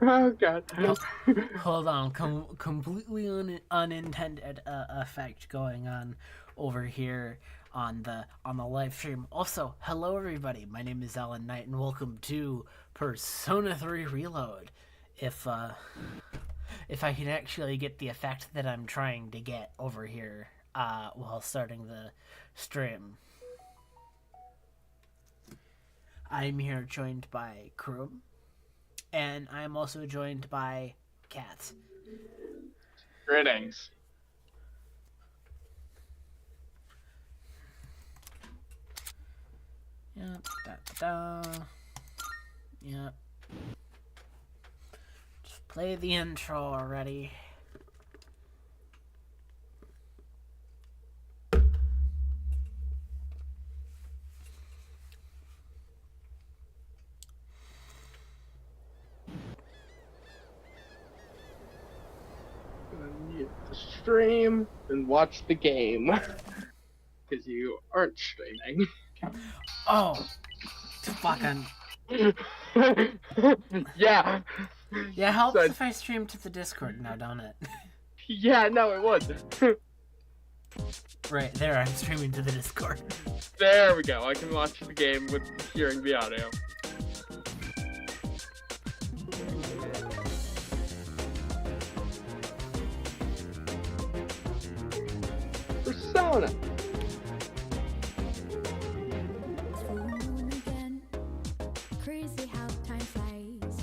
Oh god. Hold on, completely unintended effect going on over here on the live stream. Also, hello everybody. My name is Alan Knight, and welcome to Persona 3 Reload. If I can actually get the effect that I'm trying to get over here while starting the stream. I'm here joined by Krum, and I'm also joined by Kat. Greetings. Yep, da-da-da. Yep. Just play the intro already. Mute the stream and watch the game. Because you aren't streaming. Oh! Fucking. Yeah. Yeah, helps So, if I stream to the Discord now, don't it? yeah, no, it would. Right, there, I'm streaming to the Discord. There we go. I can watch the game with hearing the audio. Persona. Crazy how time flies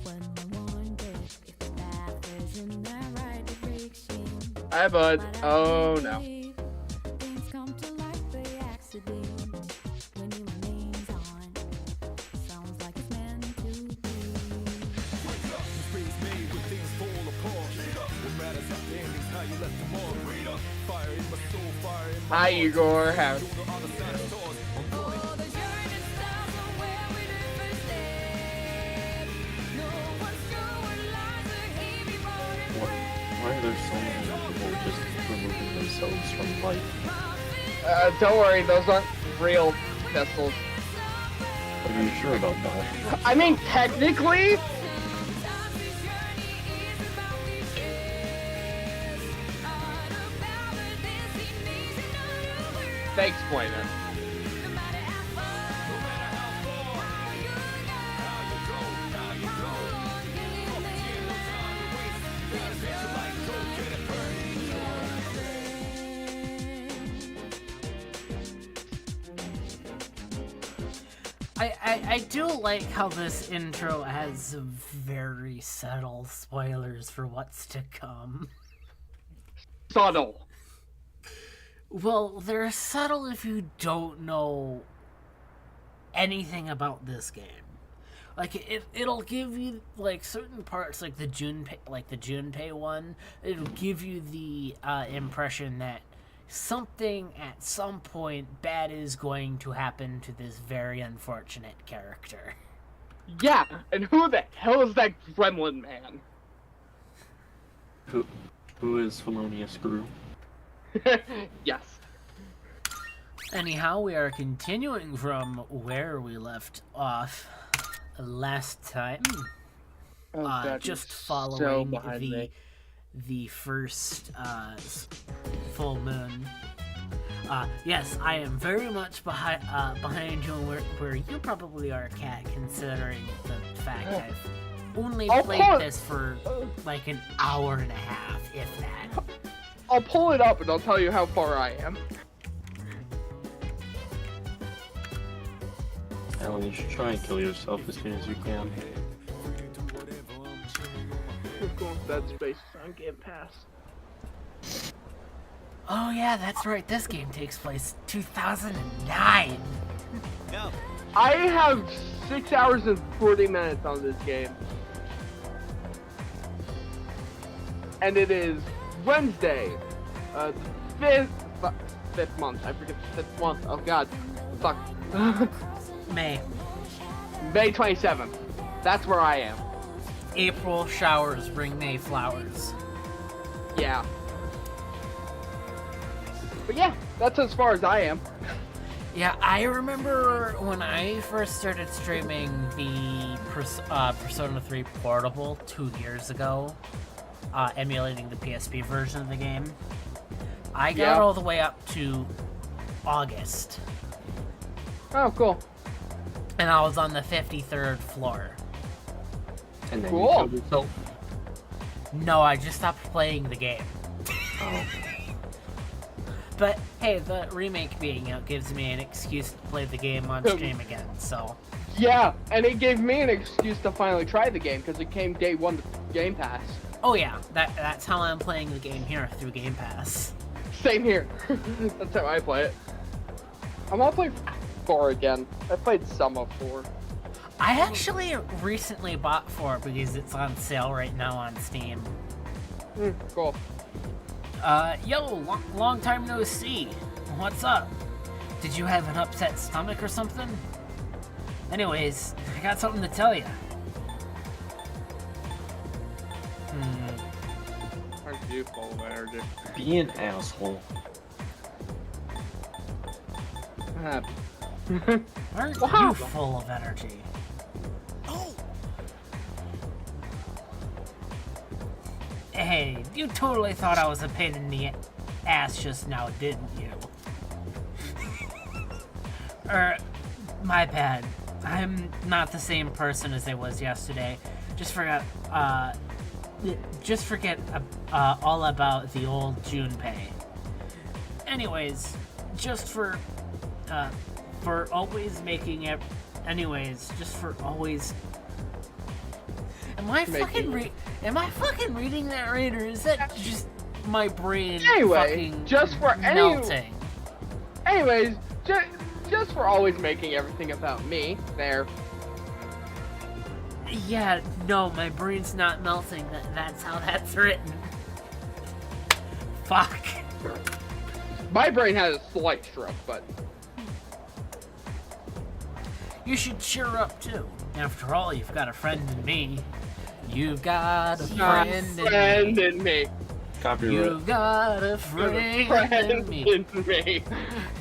when I wonder if the path is in the right direction. Hi, bud. Oh, no. Things come to life by accident when your name's on. Sounds like it's meant to be. Hi, Igor. How? Oh, the journey starts from where we first step. No one's sure what lies ahead before it Why are there so many people just removing themselves from life? Don't worry. Those aren't real pistols. Are you sure about that? I mean, technically. They explain it. I do like how this intro has very subtle spoilers for what's to come. Subtle. Well, they're subtle if you don't know anything about this game. Like it'll give you like certain parts, like the Junpei one. It'll give you the impression that something at some point bad is going to happen to this very unfortunate character. Yeah, and who the hell is that gremlin man? Who is Felonious Gru? Yes. Anyhow, we are continuing from where we left off last time. Oh, God, Just so following behind me. the first full moon. Yes, I am very much behind you where you probably are, Kat, considering the fact I've only played this for like an hour and a half, if that. I'll pull it up and I'll tell you how far I am. Alan, you should try and kill yourself as soon as you can. We're going to that space on Game Pass. Oh yeah, that's right. This game takes place 2009. No. I have 6 hours and 40 minutes on this game. And it is Wednesday, fifth month. I forget the 5th month. Oh god. Fuck. May. May 27th. That's where I am. April showers bring May flowers. Yeah. But yeah, that's as far as I am. Yeah, I remember when I first started streaming the Persona 3 Portable 2 years ago, emulating the PSP version of the game. I got all the way up to August, Oh, cool. and I was on the 53rd floor. And then Cool. you killed yourself. No, I just stopped playing the game. Oh. But hey, the remake being out gives me an excuse to play the game on stream again, so... Yeah, and it gave me an excuse to finally try the game because it came day one to Game Pass. Oh yeah, that's how I'm playing the game here, through Game Pass. Same here. That's how I play it. I want to play 4 again. I played some of 4. I actually recently bought 4 because it's on sale right now on Steam. Cool. Yo, long time no see. What's up? Did you have an upset stomach or something? Anyways, I got something to tell you. Aren't you full of energy? Be an asshole. Aren't Wow. you full of energy? Hey, you totally thought I was a pain in the ass just now, didn't you? My bad. I'm not the same person as I was yesterday. Just forget all about the old Junpei. Anyways, just for always making it. Anyways, just for always. Am I fucking reading that right, or is that just my brain Anyway, fucking just for melting? Anyways, just for always making everything about me. There. Yeah, no, my brain's not melting. That's how that's written. Fuck. My brain has a slight stroke, but You should cheer up too. After all, you've got a friend in me. You've got a friend in me. Copyright. You've got a friend in me.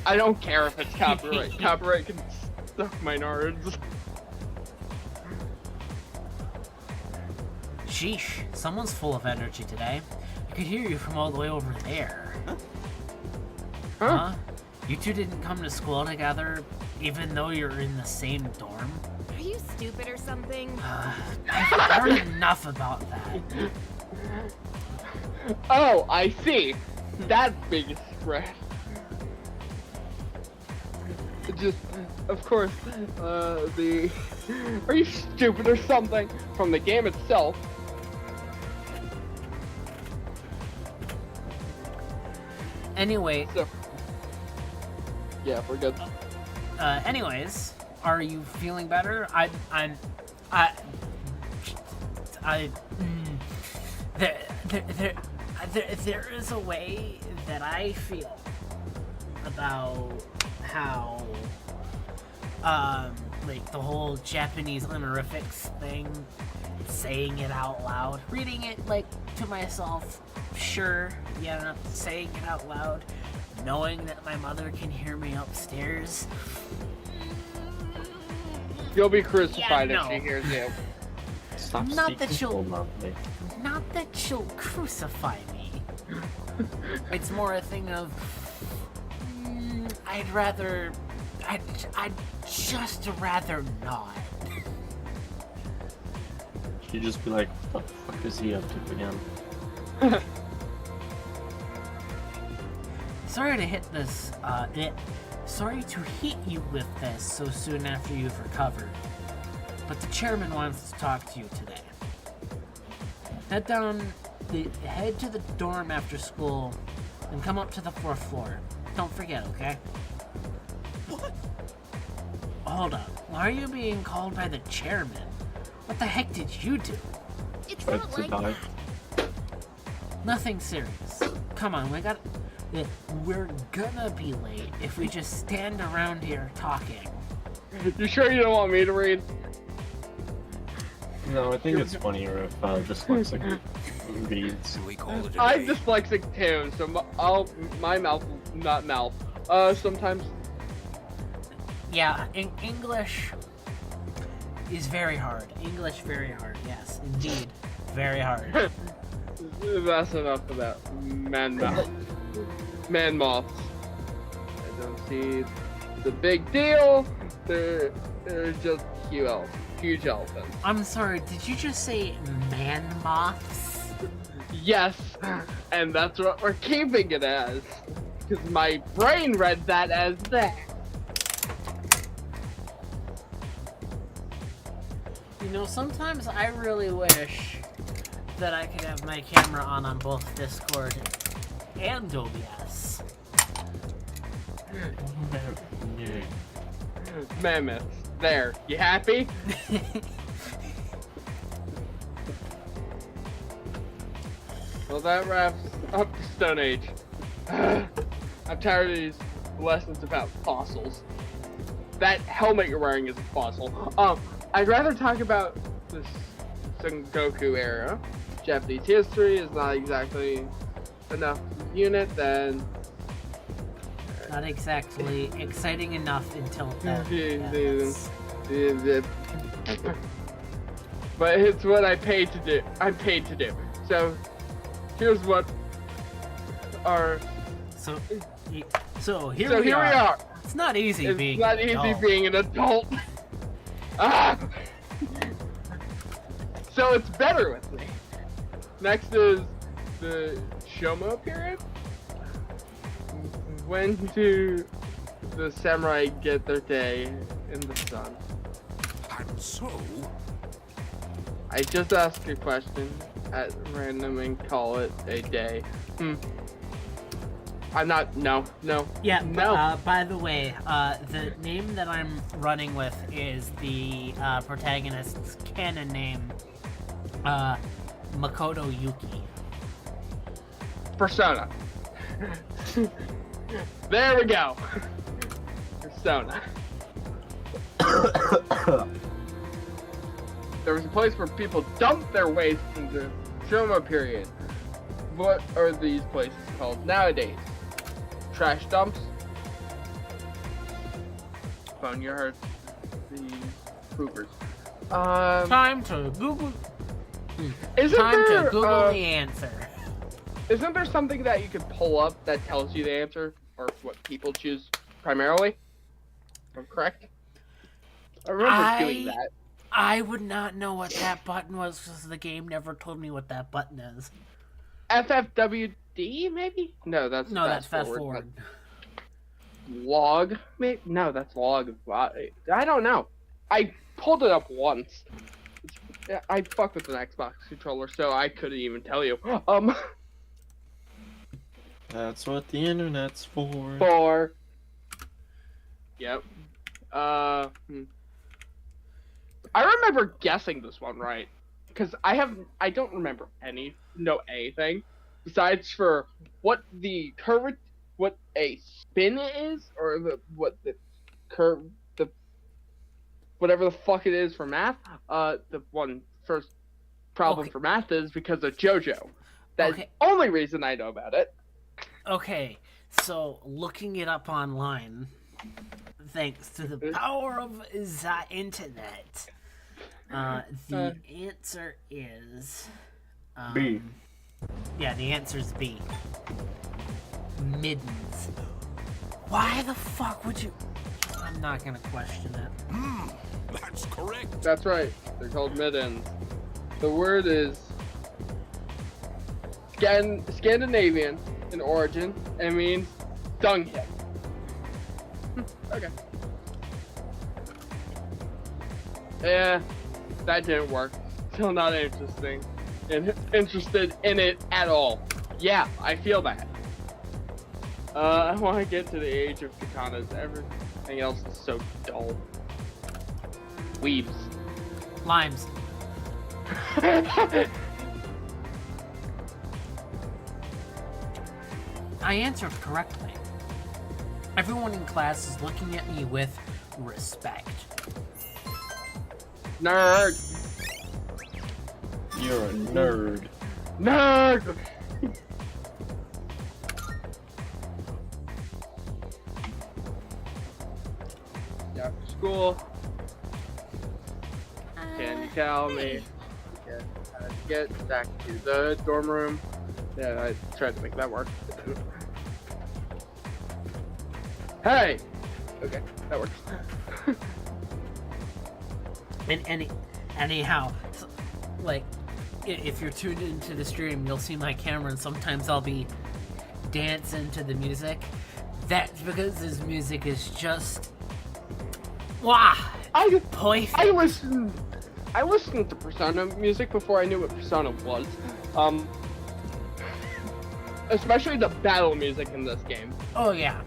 I don't care if it's copyright. Copyright can suck my nards. Sheesh, someone's full of energy today. I could hear you from all the way over there. Huh? You two didn't come to school together, even though you're in the same dorm? Are you stupid or something? I've heard enough about that. Oh, I see. That big spread. Just, of course, the... Are you stupid or something? From the game itself. Anyway, So, yeah, we're good. anyways, are you feeling better? There is a way that I feel about how, like the whole Japanese honorifics thing, saying it out loud, reading it like to myself, sure, yeah, saying it out loud, knowing that my mother can hear me upstairs. You'll be crucified Yeah, if she no. hears you. Stop Not that speaking she'll- loudly. Not that she'll crucify me. It's more a thing of, I'd just rather not. She'd just be like, what the fuck is he up to again? Sorry to hit this, sorry to hit you with this so soon after you've recovered, but the chairman wants to talk to you today. Head to the dorm after school, and come up to the 4th floor. Don't forget, okay? What? Hold up. Why are you being called by the chairman? What the heck did you do? It's Tried not to like die. that. Nothing serious. Come on, we're gonna be late if we just stand around here talking. You sure you don't want me to read? No, I think it's funnier if dyslexic reads. We call it a I'm day. dyslexic too, so my mouth, not mouth. Sometimes Yeah, English is very hard. English very hard. Yes, indeed, very hard. That's enough about man moths. I don't see the big deal. They're just huge elephants. I'm sorry. Did you just say man moths? Yes, and that's what we're keeping it as. Because my brain read that as that. You know, sometimes I really wish that I could have my camera on both Discord and OBS. Mammoths. There. You happy? Well, that wraps up the Stone Age. I'm tired of these lessons about fossils. That helmet you're wearing is a fossil. I'd rather talk about this Sengoku era. Japanese history is not exactly enough unit, then Not exactly exciting enough until then. Yes. Yes. But it's what I'm paid to do. So here's what our So here so we here are. we are. It's not easy It's being not an easy adult. being an adult. Ah! So it's better with me. Next is the Shomo period. When do the samurai get their day in the sun? And so, I just ask a question at random and call it a day. I'm not. No. Yeah, No. by the way, the name that I'm running with is the protagonist's canon name, Makoto Yuki. Persona. There we go. Persona. There was a place where people dumped their waste into Shomo period. What are these places called nowadays? Trash dumps? Boneyards? The poopers. Time to Google. Isn't Time there, to Google the answer. Isn't there something that you could pull up that tells you the answer? Or what people choose primarily? Am I correct? I remember doing that. I would not know what that button was because the game never told me what that button is. FFWD, maybe? No, that's That's fast forward. Log? Maybe? No, that's log. I don't know. I pulled it up once. I fuck with an Xbox controller, so I couldn't even tell you. That's what the internet's for. For. Yep. I remember guessing this one right, because I don't remember anything besides for what the curve, what a spin is, or what the curve, whatever the fuck it is for math. The one first problem Okay. for math is because of JoJo. That's Okay. the only reason I know about it. Okay, so looking it up online, thanks to the power of the internet, the answer is B. Yeah, the answer is B. Middens. Why the fuck would you? I'm not gonna question it. that's correct. That's right. They're called middens. The word is Scandinavian in origin and means dunghill. Okay. Yeah, that didn't work. Still not interested in it at all. Yeah, I feel that. I want to get to the age of katanas. Everything else is so dull. Weebs. Limes. I answered correctly. Everyone in class is looking at me with respect. Nerd. You're a nerd. Nerd. after school. Can you tell me how to get back to the dorm room? Yeah, I tried to make that work. Hey! Okay, that works. And anyhow, like, if you're tuned into the stream, you'll see my camera, and sometimes I'll be dancing to the music. That's because this music is just, wow, perfect. I listened to Persona music before I knew what Persona was. Especially the battle music in this game. Oh yeah.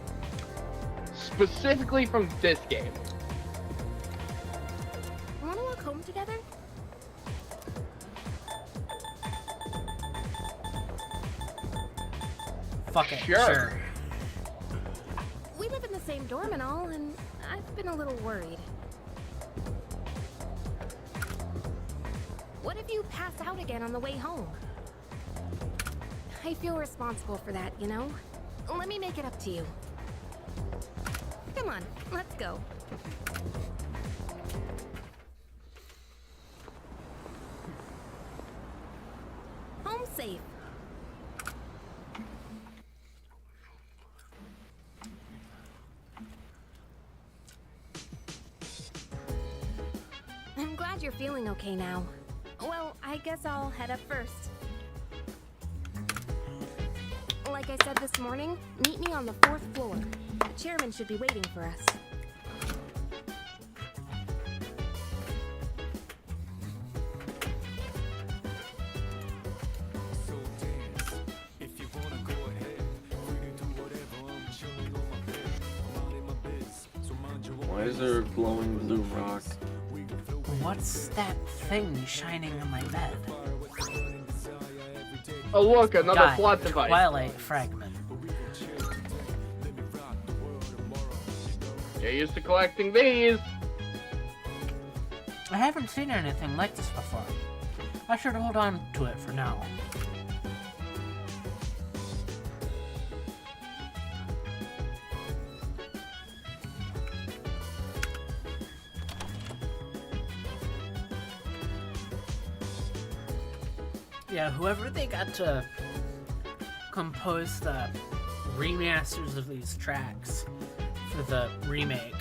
Specifically from this game. Wanna walk home together? Fuck it. Sure. We live in the same dorm and all, and I've been a little worried. What if you pass out again on the way home? I feel responsible for that, you know? Let me make it up to you. Come on, let's go. Home safe. I'm glad you're feeling okay now. Well, I guess I'll head up first. Like I said this morning, meet me on the 4th floor. The chairman should be waiting for us. So dance. If you wanna go ahead, free to do whatever. I'm chilling on my bed. I'm minding my biz. So mind your own Why is there a glowing blue rock? We can flow What's that thing shining on my bed? fire with the burning desire every day. Oh look, another God, plot device. Twilight fragment. But we gon' chill today. Let me rock the world tomorrow. Get used to collecting these. I haven't seen anything like this before. I should hold on to it for now. Yeah, whoever they got to compose the remasters of these tracks for the remake,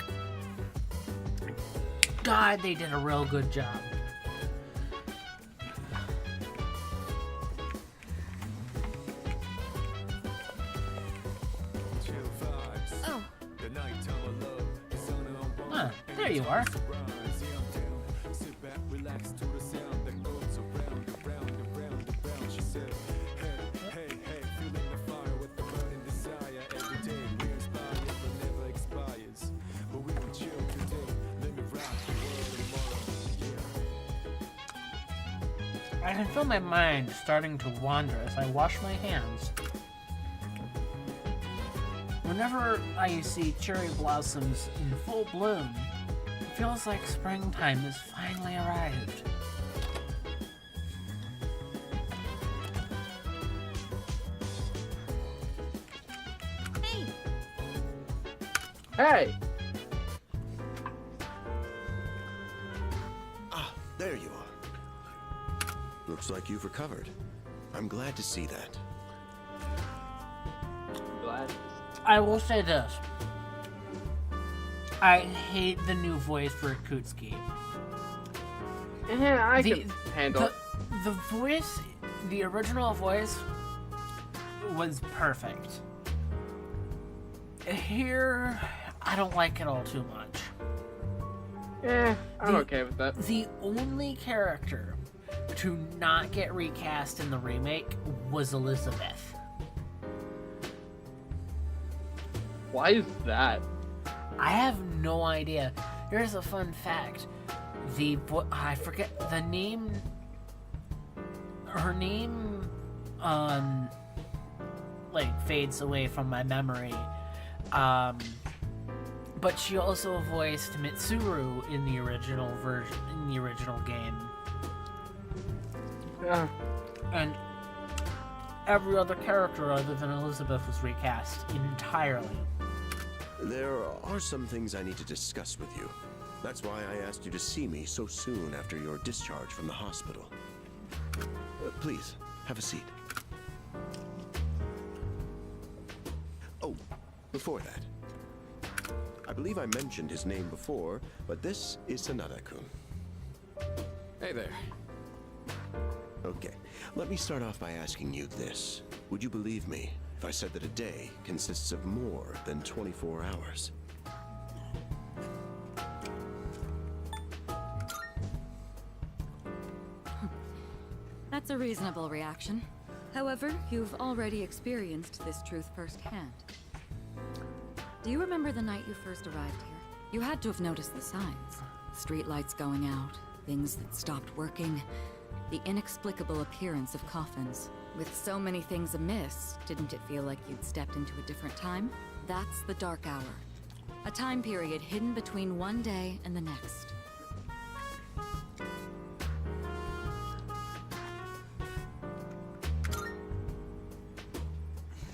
God, they did a real good job. Chill vibes. Oh, The nighttime of love. The sun and Huh, there you are. surprise. Yeah, I'm down. Sit back, relax to the sound that goes around, around, around, around. She said, hey, hey, hey, feeling the fire with the burning desire. Every day we inspire, but never expires. But we can chill today. Let me rock the world tomorrow. Yeah. I can feel my mind starting to wander as I wash my hands. Whenever I see cherry blossoms in full bloom, it feels like springtime has finally arrived. hey, Hey! Ah, there you are. Looks like you've recovered. I'm glad to see that. Glad. I will say this. I hate the new voice for Akutsuki. Yeah, I The- can handle it. The voice, the original voice, was perfect. Here, I don't like it all too much. I'm The- okay with that. The only character to not get recast in the remake was Elizabeth. Why is that? I have no idea. Here's a fun fact. I forget the name. Her name, fades away from my memory. But she also voiced Mitsuru in the original version, in the original game. Yeah. And every other character other than Elizabeth was recast entirely. There are some things I need to discuss with you. That's why I asked you to see me so soon after your discharge from the hospital. Please, have a seat. Oh, before that, I believe I mentioned his name before, but this is Sanada-kun. Hey there. Okay, let me start off by asking you this. Would you believe me if I said that a day consists of more than 24 hours? That's a reasonable reaction. However, you've already experienced this truth firsthand. Do you remember the night you first arrived here? You had to have noticed the signs. Streetlights going out, things that stopped working, the inexplicable appearance of coffins. With so many things amiss, didn't it feel like you'd stepped into a different time? That's the Dark Hour. A time period hidden between one day and the next.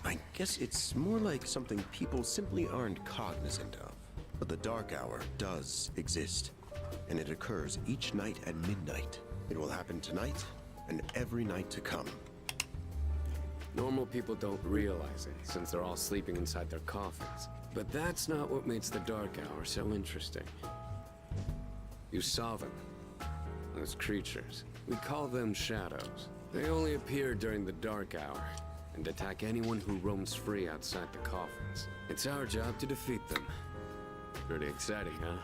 I guess it's more like something people simply aren't cognizant of. But the Dark Hour does exist, and it occurs each night at midnight. It will happen tonight and every night to come. Normal people don't realize it, since they're all sleeping inside their coffins. But that's not what makes the Dark Hour so interesting. You saw them. Those creatures. We call them shadows. They only appear during the Dark Hour, and attack anyone who roams free outside the coffins. It's our job to defeat them. Pretty exciting, huh?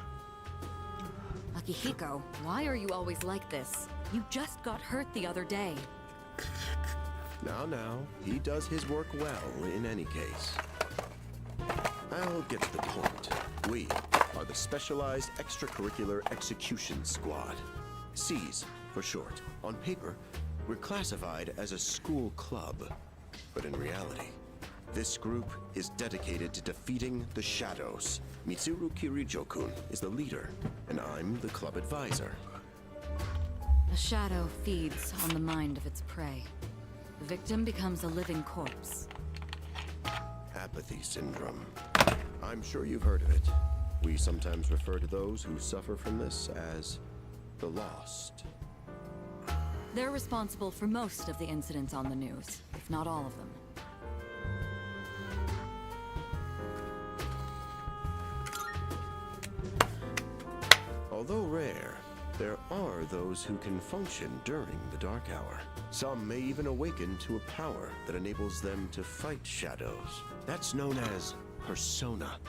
Akihiko, why are you always like this? You just got hurt the other day. Now, he does his work well in any case. I'll get to the point. We are the Specialized Extracurricular Execution Squad. SEAS for short. On paper, we're classified as a school club. But in reality, this group is dedicated to defeating the Shadows. Mitsuru Kirijo-kun is the leader, and I'm the club advisor. A shadow feeds on the mind of its prey. The victim becomes a living corpse. Apathy syndrome. I'm sure you've heard of it. We sometimes refer to those who suffer from this as the lost. They're responsible for most of the incidents on the news, if not all of them. Although rare, there are those who can function during the Dark Hour. Some may even awaken to a power that enables them to fight shadows. That's known as persona.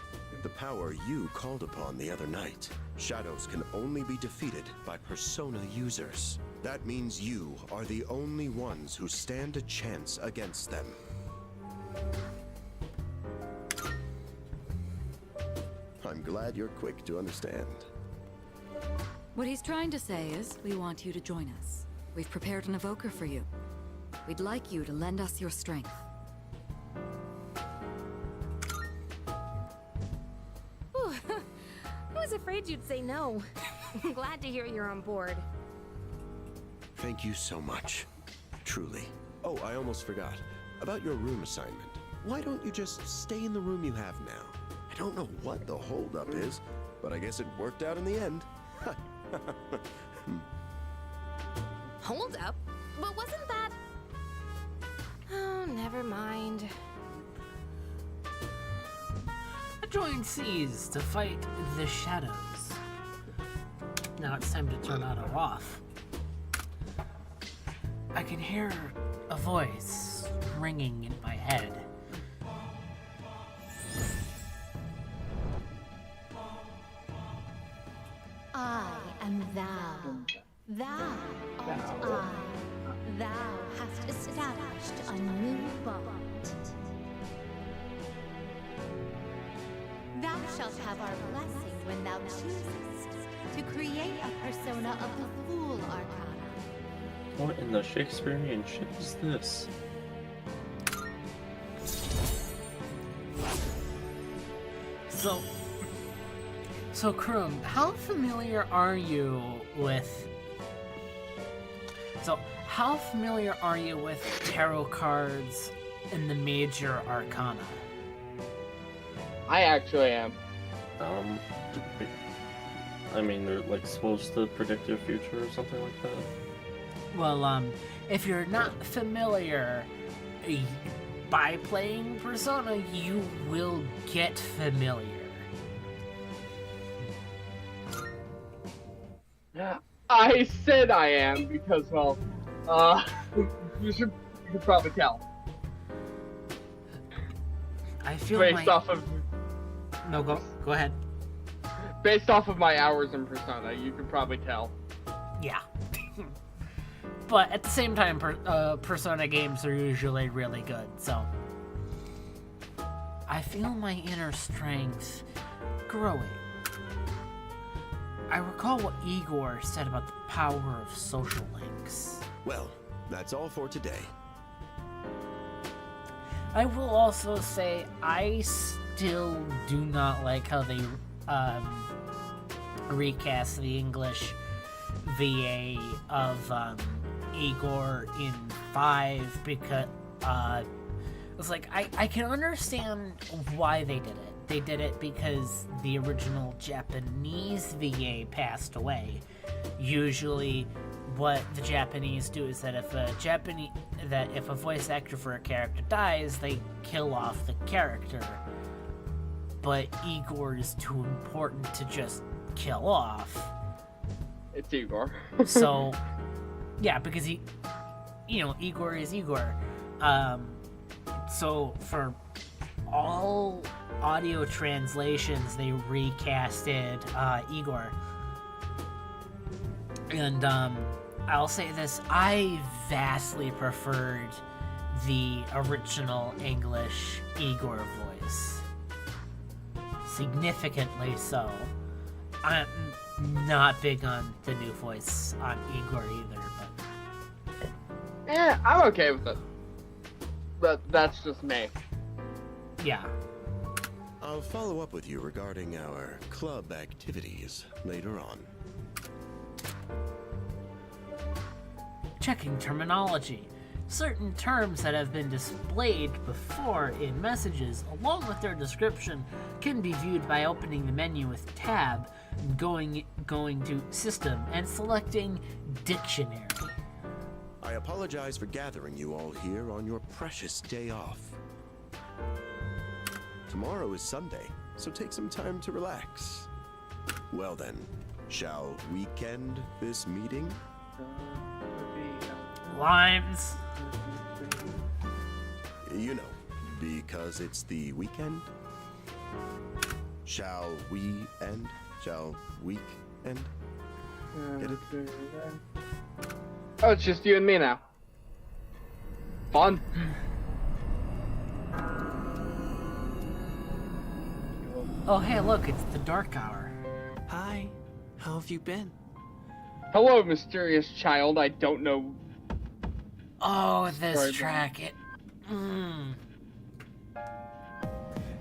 The power you called upon the other night. Shadows can only be defeated by persona users. That means you are the only ones who stand a chance against them. I'm glad you're quick to understand. What he's trying to say is, we want you to join us. We've prepared an evoker for you. We'd like you to lend us your strength. Whew. I was afraid you'd say no. I'm glad to hear you're on board. Thank you so much. Truly. Oh, I almost forgot. About your room assignment. Why don't you just stay in the room you have now? I don't know what the holdup is, but I guess it worked out in the end. Hold up. But wasn't that... Oh, never mind. I joined SEAS to fight the shadows. Now it's time to turn auto off. I can hear a voice ringing in my head. I am thou. Thou art I. Thou hast established a new bond. Thou shalt have our blessing when thou choosest to create a persona of the Fool Arcana. What in the Shakespearean shit is this? So Krum, how familiar are you with... how familiar are you with tarot cards in the major arcana? I actually am. Um, I mean, they're like supposed to predict your future or something like that. Well, if you're not familiar, y- by playing Persona, you will get familiar. I said I am because, well, you could probably tell I feel based off of No, go ahead. based off of my hours in Persona. You could probably tell. Yeah. But at the same time, Persona games are usually really good, so I feel my inner strength growing. I recall what Igor said about the power of social links. Well, that's all for today. I will also say I still do not like how they recast the English VA of Igor in 5 because it's like I can understand why they did it. They did it because the original Japanese VA passed away. Usually what the Japanese do is that if a voice actor for a character dies, they kill off the character. But Igor is too important to just kill off. It's Igor. So, yeah, because Igor is Igor. So for all audio translations, they recasted Igor. And I'll say this, I vastly preferred the original English Igor voice. Significantly so. I'm not big on the new voice on Igor either, but I'm okay with it. But that's just me. yeah. I'll follow up with you regarding our club activities later on. Checking terminology. Certain terms that have been displayed before in messages, along with their description, can be viewed by opening the menu with Tab, going to System, and selecting Dictionary. I apologize for gathering you all here on your precious day off. Tomorrow is Sunday, so take some time to relax. Well then, shall weekend this meeting? Limes. You know, because it's the weekend. Shall we end? Shall week end? Get it? Oh, it's just you and me now. Fun. Oh, hey, look, it's the dark hour. Hi, how have you been? Hello, mysterious child. I don't know. Oh, this Sorry, track,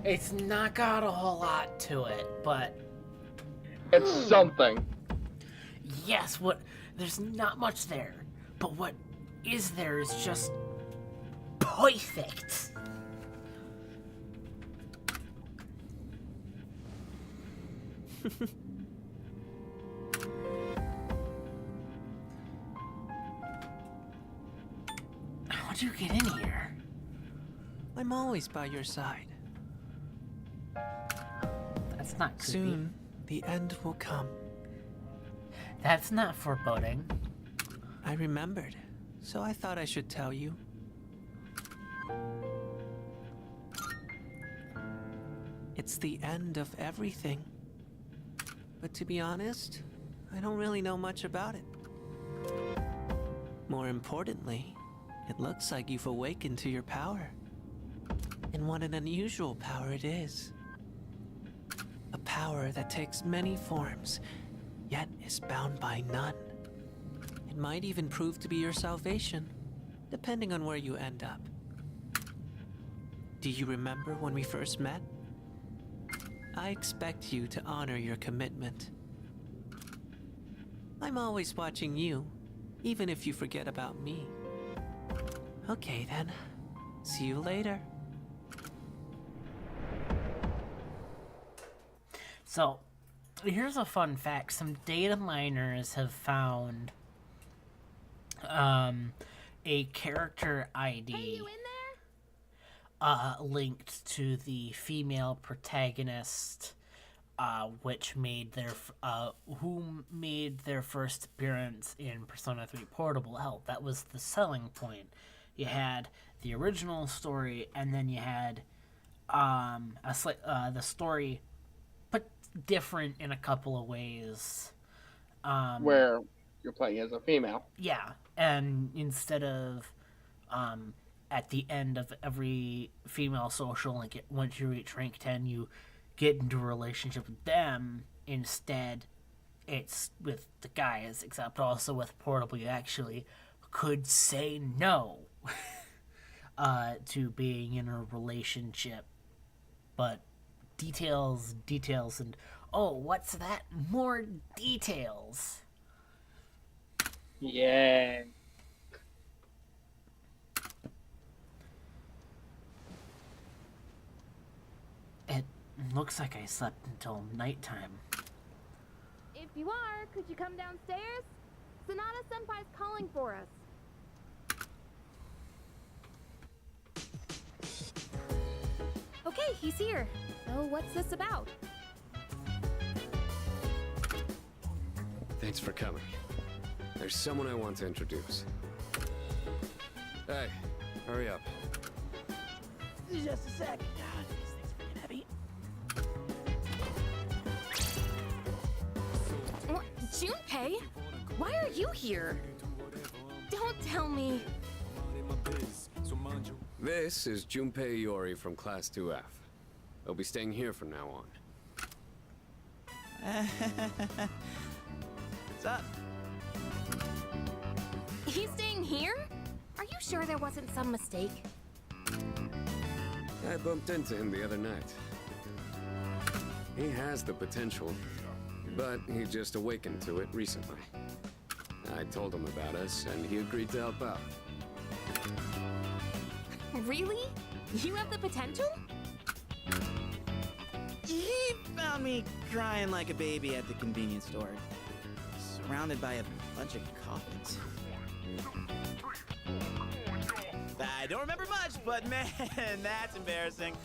it's not got a whole lot to it, but It's something. yes, there's not much there, but what is there is just perfect. How'd you get in here? I'm always by your side. That's not creepy. Soon, the end will come. That's not foreboding. I remembered, so I thought I should tell you. It's the end of everything. But to be honest, I don't really know much about it. More importantly, it looks like you've awakened to your power. And what an unusual power it is. A power that takes many forms, yet is bound by none. It might even prove to be your salvation, depending on where you end up. Do you remember when we first met? I expect you to honor your commitment. I'm always watching you, even if you forget about me. Okay then, see you later. So, here's a fun fact. Some data miners have found a character ID Hey, you in there? linked to the female protagonist, which made their who made their first appearance in Persona 3 Portable. Hell, that was the selling point. You had the original story, and then you had the story, but different in a couple of ways. Where you're playing as a female. Yeah, and instead of at the end of every female social, like once you reach rank 10, you get into a relationship with them. Instead, it's with the guys, except also with Portable, you actually could say no to being in a relationship. But details, and oh, what's that? More details. Yeah. It looks like I slept until nighttime. If you are, could you come downstairs? Sonata Senpai's calling for us. Okay, he's here. So what's this about? Thanks for coming. There's someone I want to introduce. Hey, hurry up. Just a sec. God, these things are freaking heavy. What? Junpei? Why are you here? Don't tell me. This is Junpei Iori from Class 2F. They'll be staying here from now on. What's up? He's staying here? Are you sure there wasn't some mistake? I bumped into him the other night. He has the potential, but he just awakened to it recently. I told him about us, and he agreed to help out. Really? You have the potential? He found me crying like a baby at the convenience store, surrounded by a bunch of coffins. I don't remember much, but man, that's embarrassing.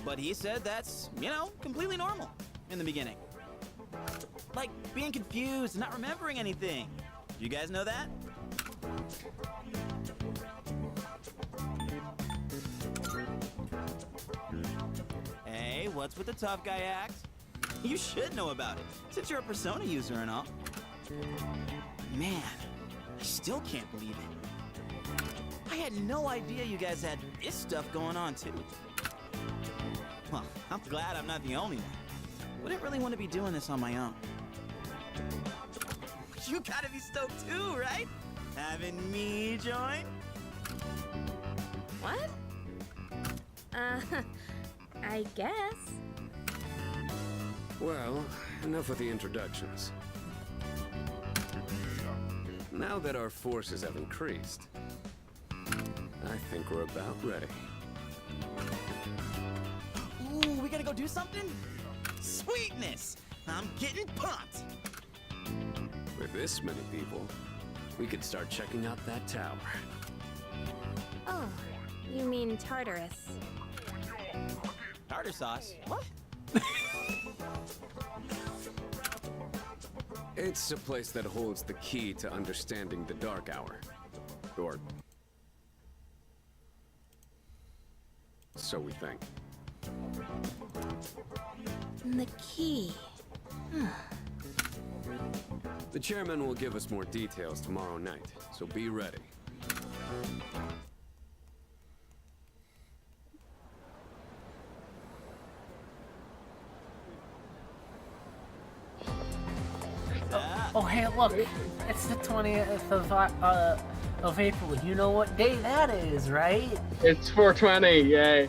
But he said that's, completely normal in the beginning. Like being confused and not remembering anything. You guys know that? Hey, what's with the tough guy act? You should know about it, since you're a Persona user and all. Man, I still can't believe it. I had no idea you guys had this stuff going on, too. Well, I'm glad I'm not the only one. Wouldn't really want to be doing this on my own. You gotta be stoked too, right? Having me join? What? I guess. Well, enough with the introductions. Now that our forces have increased, I think we're about ready. Ooh, we gotta go do something? Sweetness! I'm getting pumped! With this many people, we could start checking out that tower. Oh, you mean Tartarus. Tartar sauce? What? It's a place that holds the key to understanding the Dark Hour. Or so we think. The key. The chairman will give us more details tomorrow night, so be ready. Oh, hey, look! It's the 20th of April. You know what day that is, right? It's 420, yay.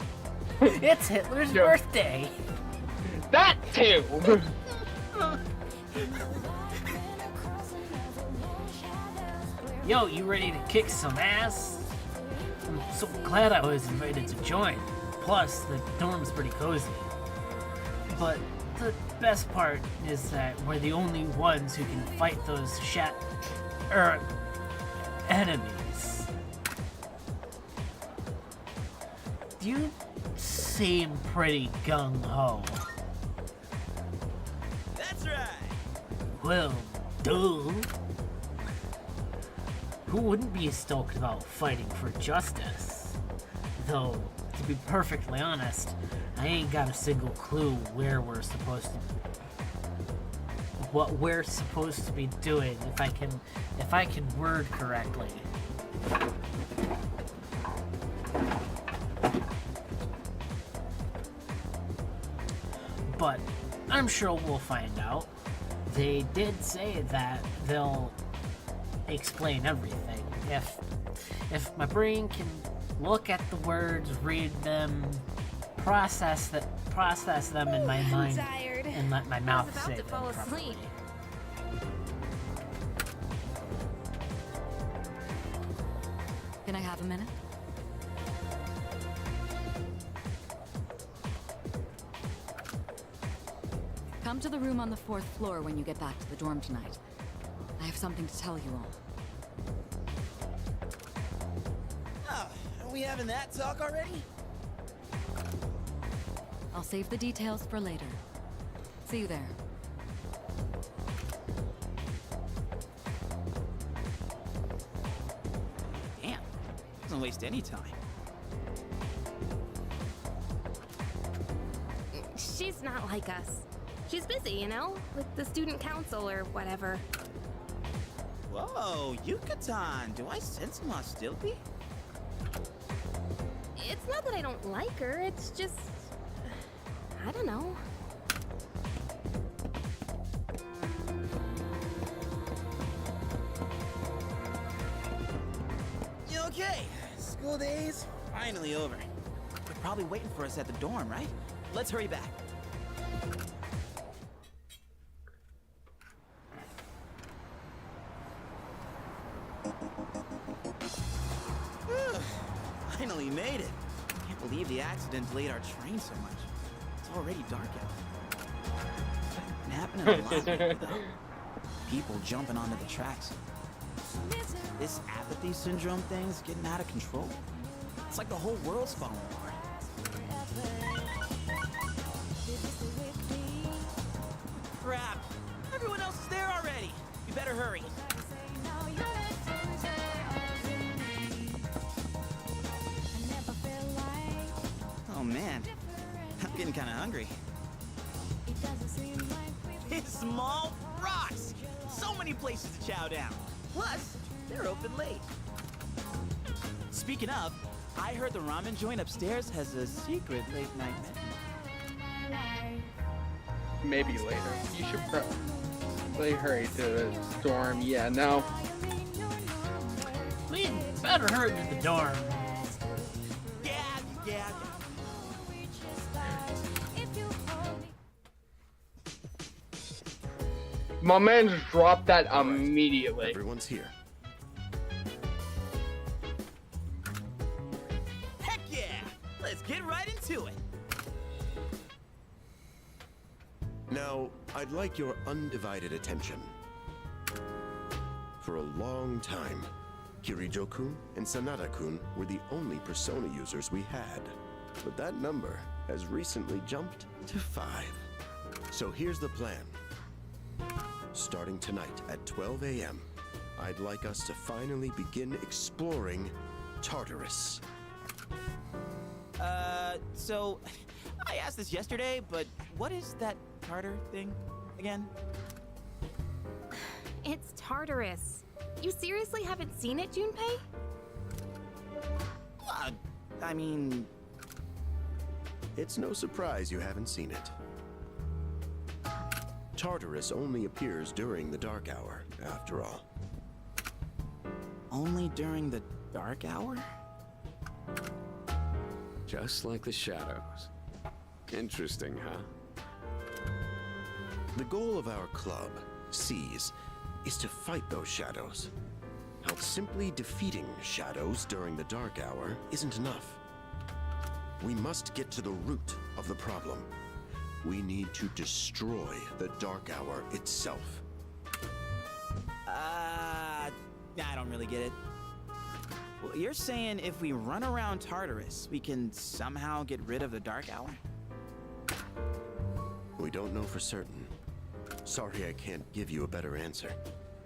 It's Hitler's birthday. That too! Yo, you ready to kick some ass? I'm so glad I was invited to join. Plus, the dorm's pretty cozy. But the best part is that we're the only ones who can fight those enemies. You seem pretty gung-ho. That's right. Well, duh. Who wouldn't be stoked about fighting for justice? Though, to be perfectly honest, I ain't got a single clue where we're supposed to what we're supposed to be doing if I can word correctly. But I'm sure we'll find out. They did say that they'll explain everything. If my brain can look at the words, read them, process them in my mind, tired. and let my mouth about say to them fall properly. asleep. Can I have a minute? Come to the room on the 4th floor when you get back to the dorm tonight. I have something to tell you all. Oh, are we having that talk already? I'll save the details for later. See you there. Damn. Doesn't waste any time. She's not like us. She's busy, you know, with the student council or whatever. Whoa, Yucatan. Do I sense some hostility? It's not that I don't like her, it's just... I don't know. You okay? School days finally over. They're probably waiting for us at the dorm, right? Let's hurry back. Finally made it. Can't believe the accident delayed our train so much. It's already dark out. It's been happening a lot lately, though. People jumping onto the tracks. This apathy syndrome thing's getting out of control. It's like the whole world's falling apart. Crap! Everyone else is there already. You better hurry. Oh man, I'm getting kind of hungry. It's small rocks. So many places to chow down. Plus, they're open late. Speaking of, I heard the ramen joint upstairs has a secret late night menu. Maybe later. You should probably hurry to the dorm. Yeah, no. We better hurry to the dorm. Yeah. My man just dropped that immediately. Everyone's here. Heck yeah! Let's get right into it. Now, I'd like your undivided attention. For a long time, Kirijo-kun and Sanada-kun were the only persona users we had. But that number has recently jumped to 5. So here's the plan. Starting tonight at 12 a.m., I'd like us to finally begin exploring Tartarus. So I asked this yesterday, but what is that Tartar thing again? It's Tartarus. You seriously haven't seen it, Junpei? I mean... It's no surprise you haven't seen it. Tartarus only appears during the dark hour, after all. Only during the dark hour? Just like the shadows. Interesting, huh? The goal of our club, Seize, is to fight those shadows. Now, simply defeating shadows during the dark hour isn't enough. We must get to the root of the problem. We need to destroy the Dark Hour itself. I don't really get it. Well, you're saying if we run around Tartarus, we can somehow get rid of the Dark Hour? We don't know for certain. Sorry I can't give you a better answer.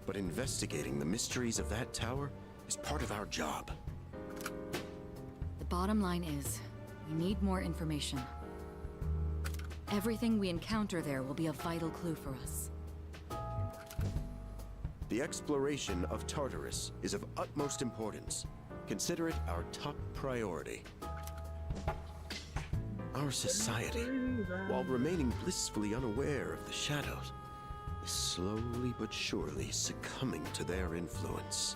But investigating the mysteries of that tower is part of our job. The bottom line is, we need more information. Everything we encounter there will be a vital clue for us. The exploration of Tartarus is of utmost importance. Consider it our top priority. Our society, while remaining blissfully unaware of the shadows, is slowly but surely succumbing to their influence.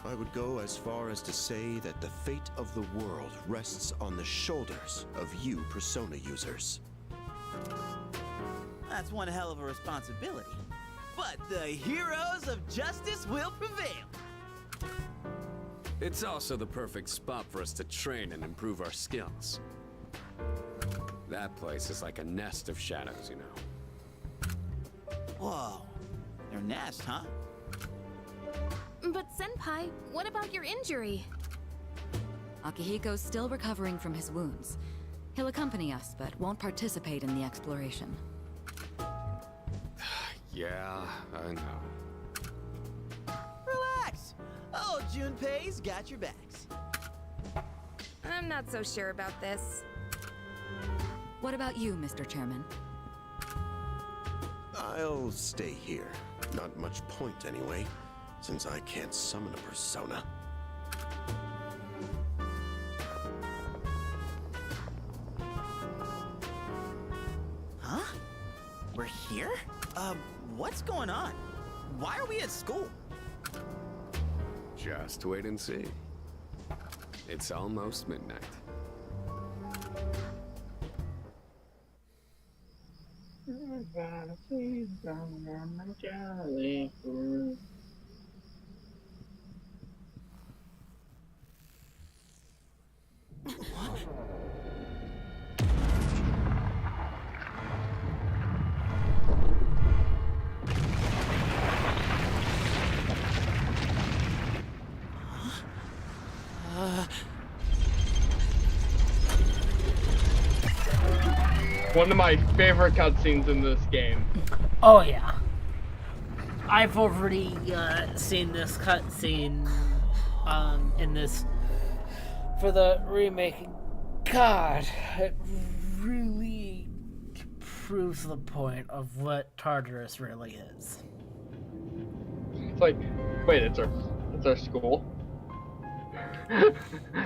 I would go as far as to say that the fate of the world rests on the shoulders of you Persona users. That's one hell of a responsibility. But the heroes of justice will prevail. It's also the perfect spot for us to train and improve our skills. That place is like a nest of shadows, you know. Whoa. Their nest, huh? But Senpai, what about your injury? Akihiko's still recovering from his wounds. He'll accompany us, but won't participate in the exploration. Yeah, I know. Relax. Oh, Junpei's got your backs. I'm not so sure about this. What about you, Mr. Chairman? I'll stay here. Not much point anyway, since I can't summon a persona. Huh? We're here? What's going on? Why are we at school? Just wait and see. It's almost midnight. One of my favorite cutscenes in this game. Oh yeah. I've already seen this cutscene in this for the remake. God, it really proves the point of what Tartarus really is. It's like, wait, it's our school.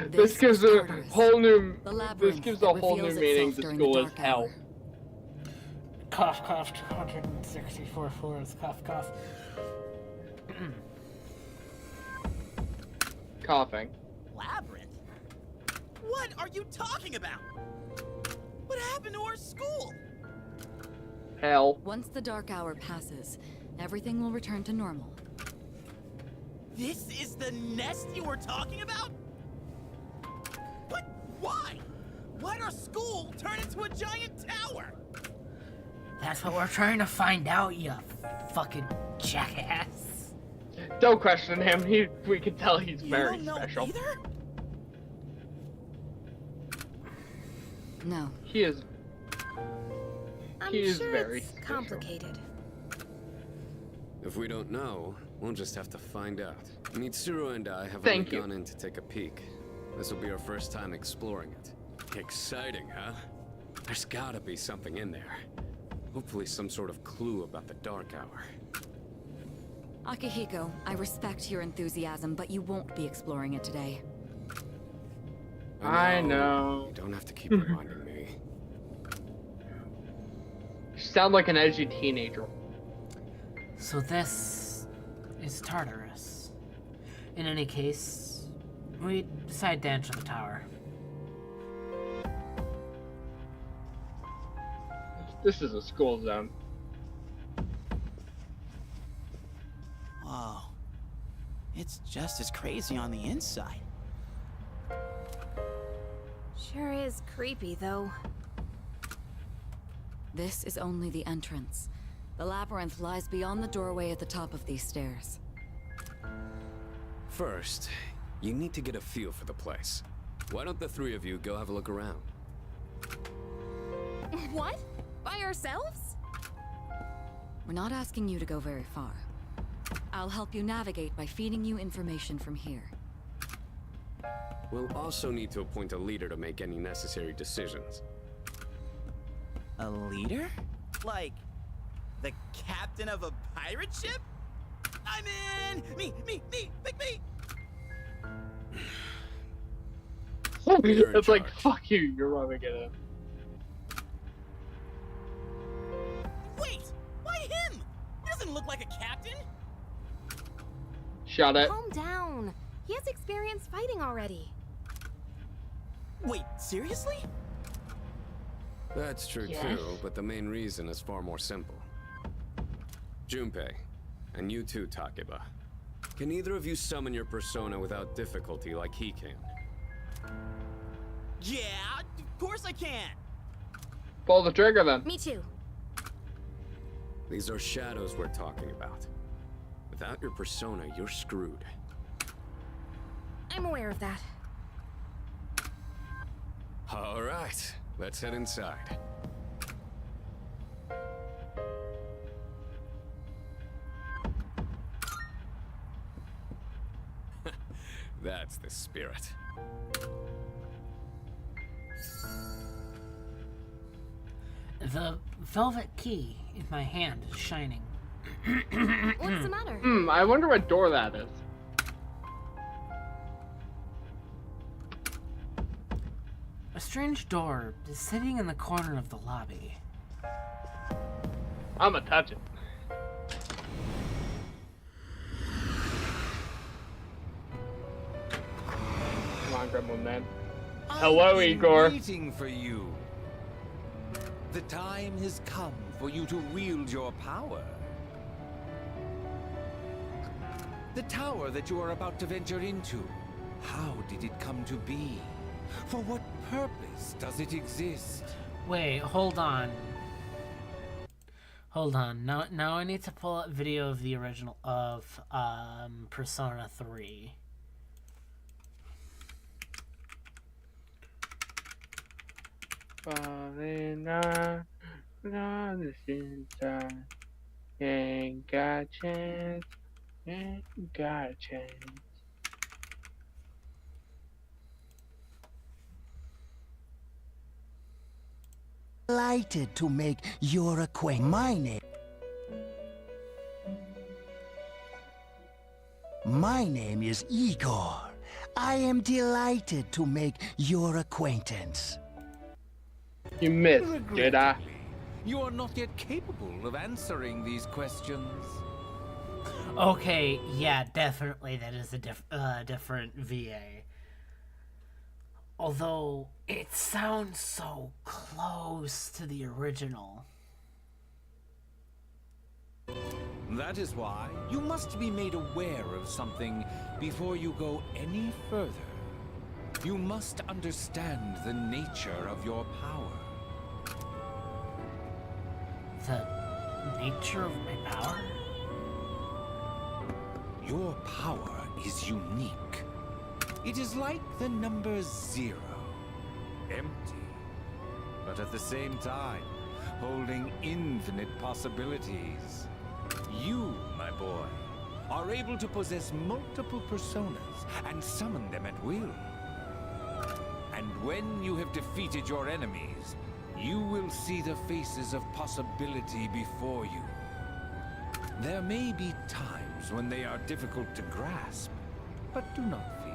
This gives a whole new meaning to school as hell. Cough, cough, 264 floors, cough, cough. Coughing. Labyrinth? What are you talking about? What happened to our school? Hell. Once the dark hour passes, everything will return to normal. This is the nest you were talking about? But why? Why'd our school turn into a giant tower? That's what we're trying to find out, you fucking jackass. Don't question him. We can tell he's very you don't special. Know either? No. He is. I'm He is sure very it's special. complicated. If we don't know, we'll just have to find out. Mitsuru and I have Thank only you. gone in to take a peek. This will be our first time exploring it. Exciting, huh? There's gotta be something in there. Hopefully some sort of clue about the Dark Hour. Akihiko, I respect your enthusiasm, but you won't be exploring it today. I know. You don't have to keep reminding me. You sound like an edgy teenager. So this is Tartarus. In any case, we decide to enter the tower. This is a school zone. Whoa. It's just as crazy on the inside. Sure is creepy, though. This is only the entrance. The labyrinth lies beyond the doorway at the top of these stairs. First, you need to get a feel for the place. Why don't the three of you go have a look around? What? By ourselves? We're not asking you to go very far. I'll help you navigate by feeding you information from here. We'll also need to appoint a leader to make any necessary decisions. A leader? Like, the captain of a pirate ship? I'm in! Me! Pick me! You're in It's like, charge. fuck you, you're rubbing it in. Wait! Why him? He doesn't look like a captain! Shut it. Calm down. He has experience fighting already. Wait, seriously? That's true Yes. too, but the main reason is far more simple. Junpei, and you too, Takeba. Can either of you summon your persona without difficulty like he can? Yeah, of course I can! Pull the trigger then. Me too. These are shadows we're talking about. Without your persona, you're screwed. I'm aware of that. All right, let's head inside. That's the spirit. The velvet key in my hand is shining. What's the matter? I wonder what door that is. A strange door is sitting in the corner of the lobby. I'ma touch it. Come on, Gremlin Man. Hello, I've been Igor. waiting for you. The time has come for you to wield your power. The tower that you are about to venture into, how did it come to be? For what purpose does it exist? Wait, hold on. Hold on. Now I need to pull up video of the original of Persona 3. Falling on the inside. Ain't got a chance. Ain't got a chance. Delighted to make your acquaintance. My name is Igor. I am delighted to make your acquaintance. You missed, did I? Regrettably, you are not yet capable of answering these questions. Okay, yeah, definitely that is a different VA. Although it sounds so close to the original. That is why you must be made aware of something before you go any further. You must understand the nature of your power. The nature of my power? Your power is unique. It is like the number 0. Empty, but at the same time, holding infinite possibilities. You, my boy, are able to possess multiple personas and summon them at will. And when you have defeated your enemies, you will see the faces of possibility before you. There may be times when they are difficult to grasp, but do not fear.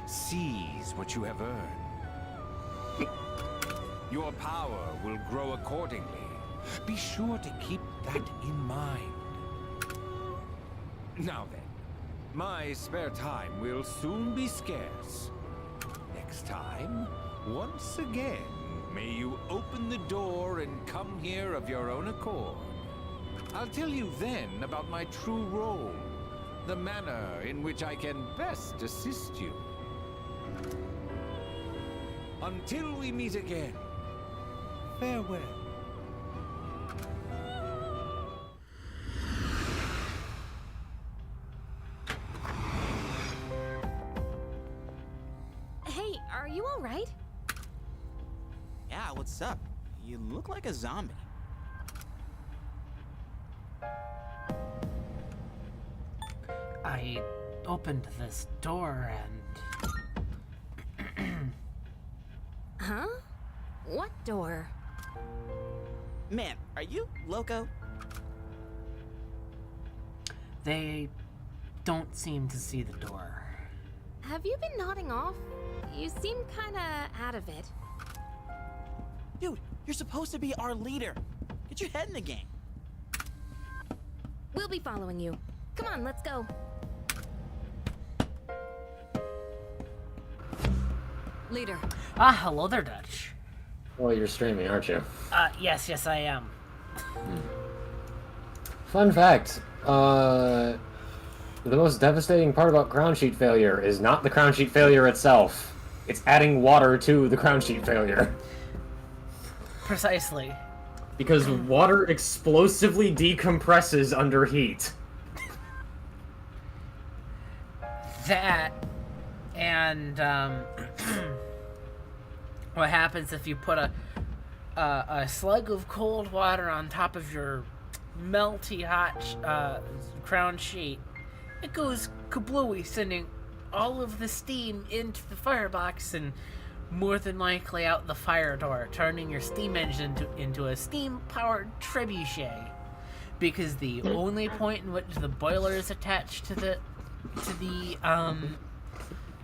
Seize what you have earned. Your power will grow accordingly. Be sure to keep that in mind. Now then, my spare time will soon be scarce. Next time, once again, may you open the door and come here of your own accord. I'll tell you then about my true role, the manner in which I can best assist you. Until we meet again, farewell. Hey, are you alright? Yeah, what's up? You look like a zombie. I opened this door and... Huh? What door? Man, are you loco? They don't seem to see the door. Have you been nodding off? You seem kinda out of it. Dude, you're supposed to be our leader. Get your head in the game. We'll be following you. Come on, let's go. Leader. Ah, hello there, Dutch. Well, you're streaming, aren't you? Yes, I am. Fun fact, the most devastating part about crown sheet failure is not the crown sheet failure itself. It's adding water to the crown sheet failure. Precisely. Because water explosively decompresses under heat. That, and, what happens if you put a slug of cold water on top of your melty hot crown sheet, it goes kablooey, sending all of the steam into the firebox and more than likely out the fire door, turning your steam engine into a steam-powered trebuchet. Because the only point in which the boiler is attached to the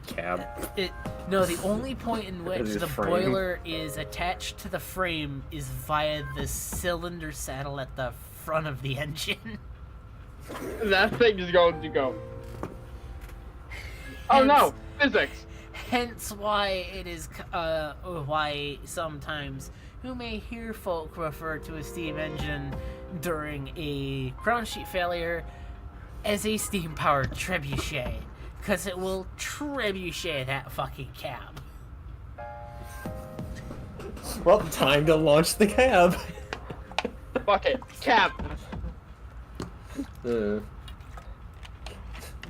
cab. The only point in which Is it the frame? boiler is attached to the frame is via the cylinder saddle at the front of the engine. That thing is going to go. Oh no! Physics! Hence why it is, why sometimes you may hear folk refer to a steam engine during a ground sheet failure as a steam-powered trebuchet. Because it will trebuchet that fucking cab. Well, time to launch the cab. Fuck it. Cab!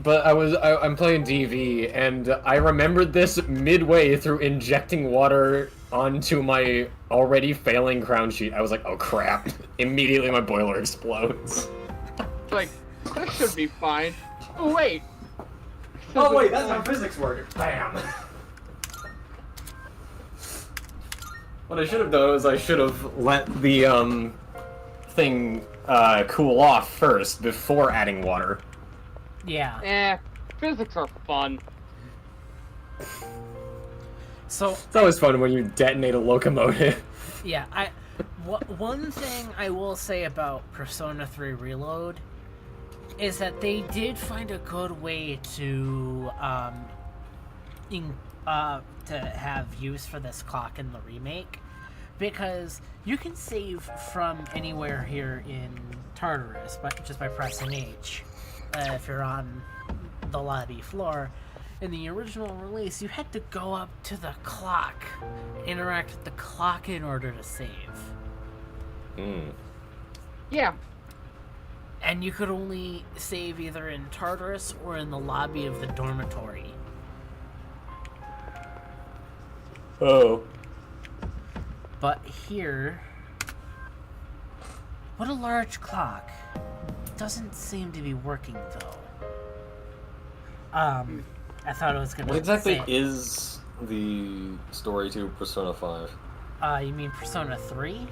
But I'm playing DV, and I remembered this midway through injecting water onto my already failing crown sheet. I was like, oh crap. Immediately my boiler explodes. Like, that should be fine. Oh wait! Oh wait, that's how physics work. Bam! What I should have done is I should have let the, thing, cool off first before adding water. Yeah. Physics are fun. So it's always fun when you detonate a locomotive. Yeah, one thing I will say about Persona 3 Reload is that they did find a good way to have use for this clock in the remake, because you can save from anywhere here in Tartarus, but just by pressing H. If you're on the lobby floor. In the original release, you had to go up to the clock, interact with the clock in order to save. Yeah. And you could only save either in Tartarus or in the lobby of the dormitory. Oh. But here... What a large clock. Doesn't seem to be working, though. I thought it was gonna What exactly say... is the story to Persona 5? You mean Persona 3?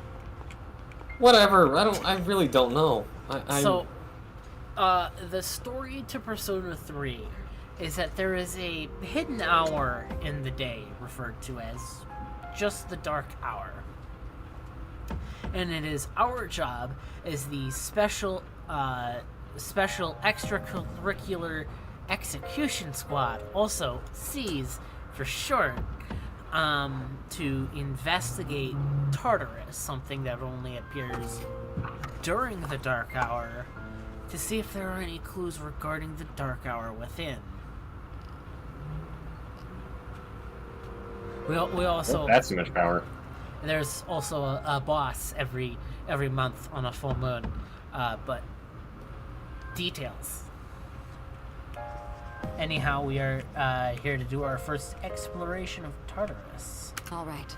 Whatever, I really don't know. So, the story to Persona 3 is that there is a hidden hour in the day referred to as just the dark hour. And it is our job as the special extracurricular execution squad, also SEAS for short, to investigate Tartarus, something that only appears during the dark hour, to see if there are any clues regarding the dark hour within. We also... That's too much power. There's also a boss every month on a full moon, but details. Anyhow, we are here to do our first exploration of Tartarus. All right.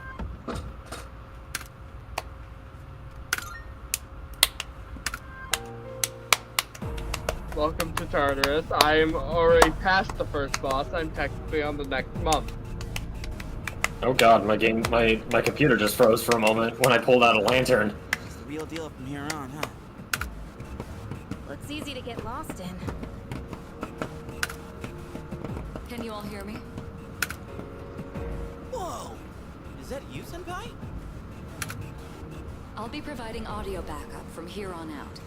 Welcome to Tartarus. I'm already past the first boss. I'm technically on the next month. Oh god, my computer just froze for a moment when I pulled out a lantern. It's the real deal from here on, huh? Looks easy to get lost in. Can you all hear me? Whoa! Is that you, Senpai? I'll be providing audio backup from here on out.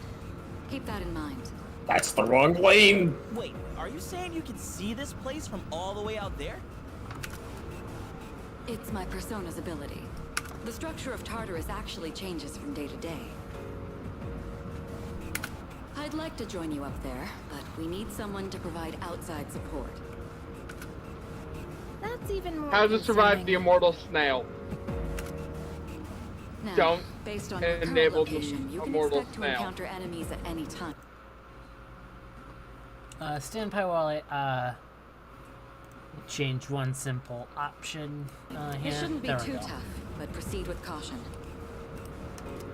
Keep that in mind. That's the wrong lane! Wait, are you saying you can see this place from all the way out there? It's my persona's ability. The structure of Tartarus actually changes from day to day. I'd like to join you up there, but we need someone to provide outside support. That's even more How to survive concerning. the immortal snail. Now, Don't based on your current enable the location, you can immortal expect to snail. encounter enemies at any time. Stand by while I change one simple option here. It shouldn't be There we too go. tough, but proceed with caution.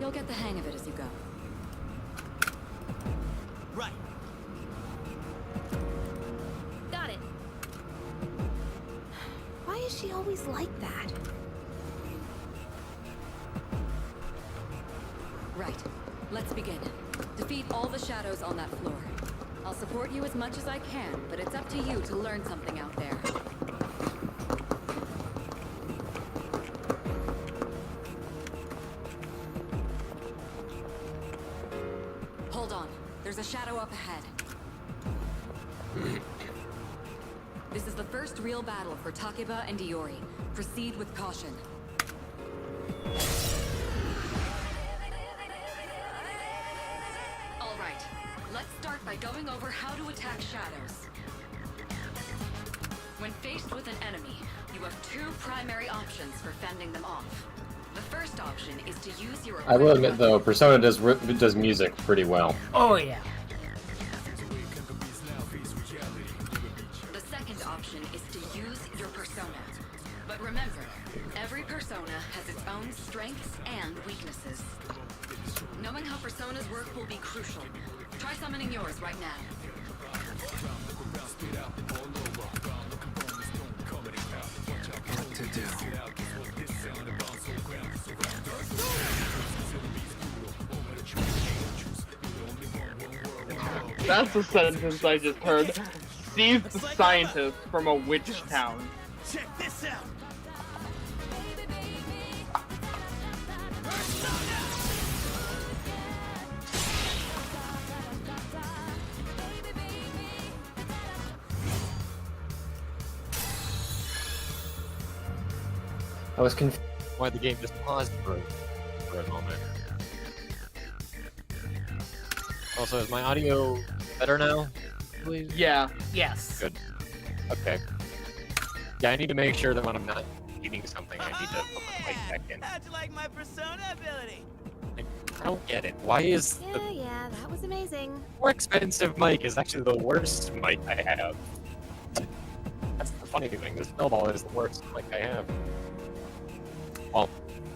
You'll get the hang of it as you go. Right. Got it. Why is she always like that? Right. Let's begin. Defeat all the shadows on that floor. I'll support you as much as I can, but it's up to you to learn something out there. Hold on. There's a shadow up ahead. This is the first real battle for Takeba and Iori. Proceed with caution. All right. Let's start by going over how to attack shadows. When faced with an enemy, you have two primary options for fending them off. The first option is to use your I will equipped admit though, Persona does music pretty well. Oh yeah. The second option is to use your persona. But remember, every persona has its own strengths and weaknesses. Knowing how personas work will be crucial. Try summoning yours right now. What to do? That's the sentence I just heard. Seize the scientist from a witch town. Check this out! I was confused why the game just paused for a moment. Also, is my audio better now? Please? Yeah. Yes. Good. Okay. Yeah, I need to make sure that when I'm not eating something, I need to put my mic back in. How'd you like my persona ability? I don't get it. Why is the Yeah, that was amazing. more expensive mic is actually the worst mic I have? That's the funny thing. The snowball is the worst mic I have.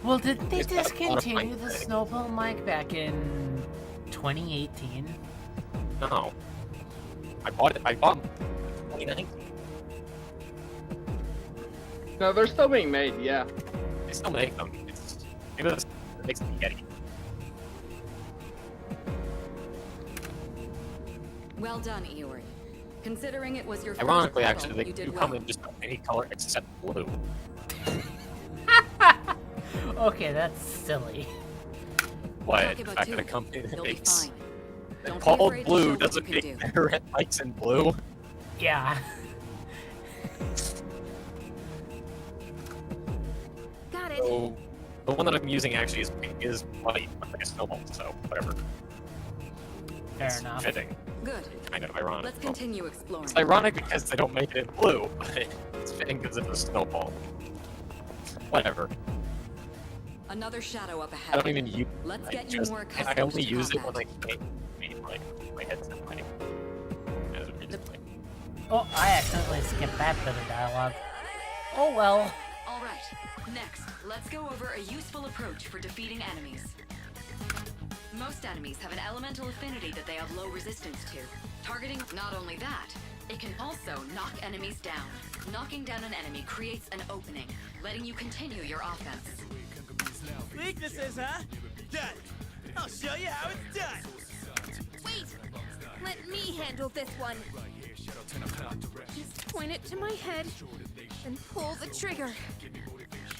Well, didn't they It's got a lot of discontinue mic the thing. snowball mic back in 2018? No. I bought it in 2019. No, they're still being made, yeah. They still make them. Maybe that's what makes them Yeti. Well done, Iori. Considering it was your first Ironically, battle, actually, they you do did come well. in just any color except blue. Okay, that's silly. What? Talk The about fact two. that a company that You'll be makes fine. Don't be called afraid to show blue what doesn't you make can do. better red lights in blue. Yeah. Got it. So the one that I'm using actually is white, like a snowball. So whatever. Fair It's enough. fitting. Good. Kind of ironic. Let's continue exploring. It's ironic because they don't make it in blue, but it's fitting because it's a snowball. Whatever. Another shadow up ahead. I don't even use. Let's I get you just- more I accustomed only to use it combat. when I can't make my headset mic. As a reason, like, Oh, I accidentally skipped that bit of dialogue. Oh well. Alright, next, let's go over a useful approach for defeating enemies. Most enemies have an elemental affinity that they have low resistance to. Targeting not only that, it can also knock enemies down. Knocking down an enemy creates an opening, letting you continue your offense. Weaknesses, huh? Done. I'll show you how it's done. Wait! Let me handle this one. Just point it to my head and pull the trigger.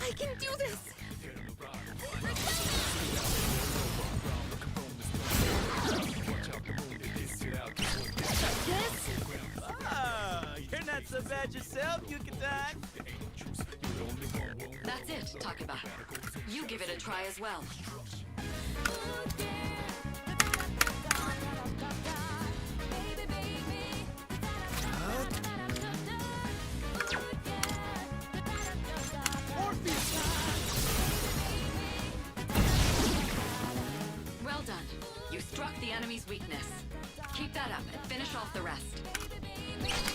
I can do this! This? Oh, you're not so bad yourself, Yucatan. That's it, Takeba. You give it a try as well. Well done. You struck the enemy's weakness. Keep that up and finish off the rest.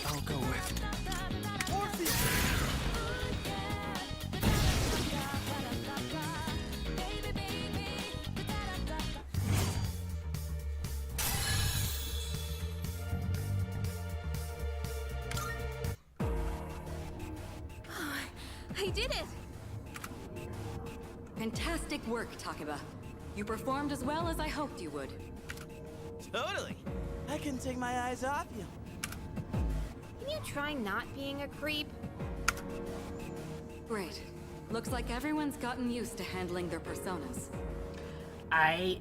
I'll go with I did it! Fantastic work, Takeba. You performed as well as I hoped you would. Totally. I couldn't take my eyes off you. Can you try not being a creep? Great. Looks like everyone's gotten used to handling their personas. I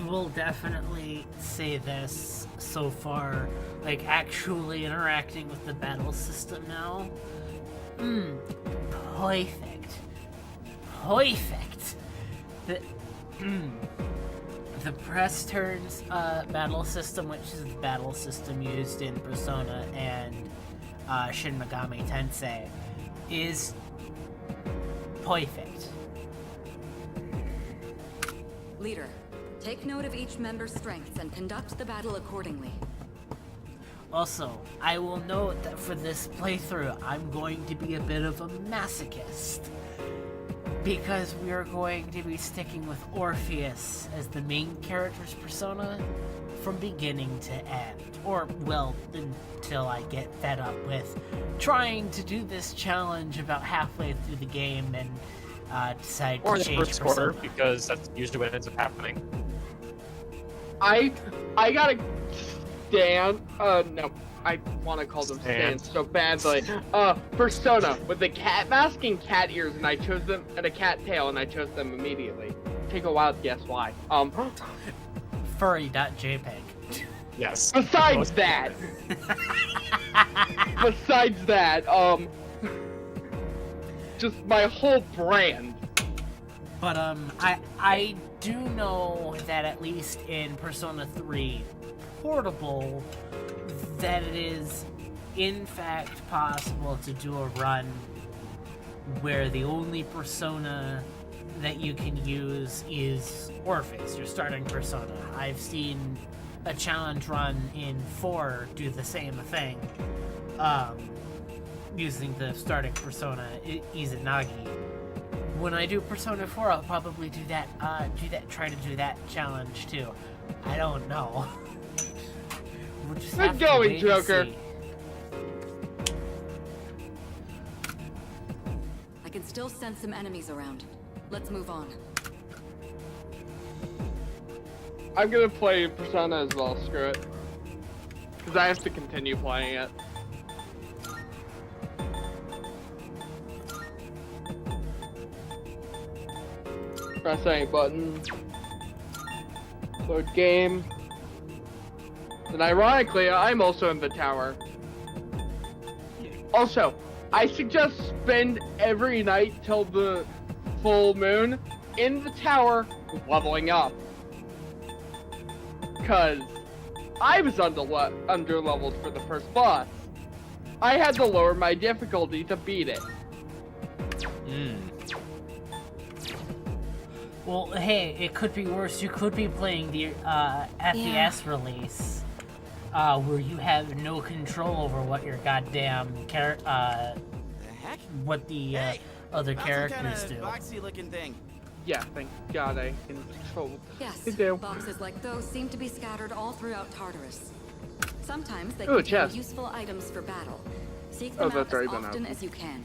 will definitely say this so far, like actually interacting with the battle system now. Perfect. Perfect. The press turns battle system, which is the battle system used in Persona and Shin Megami Tensei, is perfect. Leader, take note of each member's strengths and conduct the battle accordingly. Also, I will note that for this playthrough, I'm going to be a bit of a masochist, because we are going to be sticking with Orpheus as the main character's persona from beginning to end. Or, well, until I get fed up with trying to do this challenge about halfway through the game and decide Or to the change first persona. quarter, because that's usually what ends up happening. I gotta stand. No, I want to call them stands so badly. Persona with the cat mask and cat ears, and I chose them, and a cat tail, and I chose them immediately. Take a wild guess why. Furry.jpg. Yes. Besides that, just my whole brand. But I do know that at least in Persona 3 Portable, that it is in fact possible to do a run where the only persona that you can use is Orpheus, your starting persona. I've seen a challenge run in 4 do the same thing, using the starting persona Izanagi. When I do Persona 4, I'll probably try to do that challenge too. I don't know. We'll just have Good to going, wait and Joker. see. I can still sense some enemies around. Let's move on. I'm gonna play Persona as well, screw it. Because I have to continue playing it. Press any button. Load game. And ironically, I'm also in the tower. Also, I suggest spend every night till the full moon in the tower leveling up. Cause I was under-leveled for the first boss. I had to lower my difficulty to beat it. Well, hey, it could be worse. You could be playing the FES release where you have no control over what your goddamn what the other characters do. Boxy looking thing. Yeah, thank God I can control. Yes, I do. boxes like those seem to be scattered all throughout Tartarus. Sometimes they Ooh, contain chest. useful items for battle. Seek Oh, them out that's already as been often out. as you can.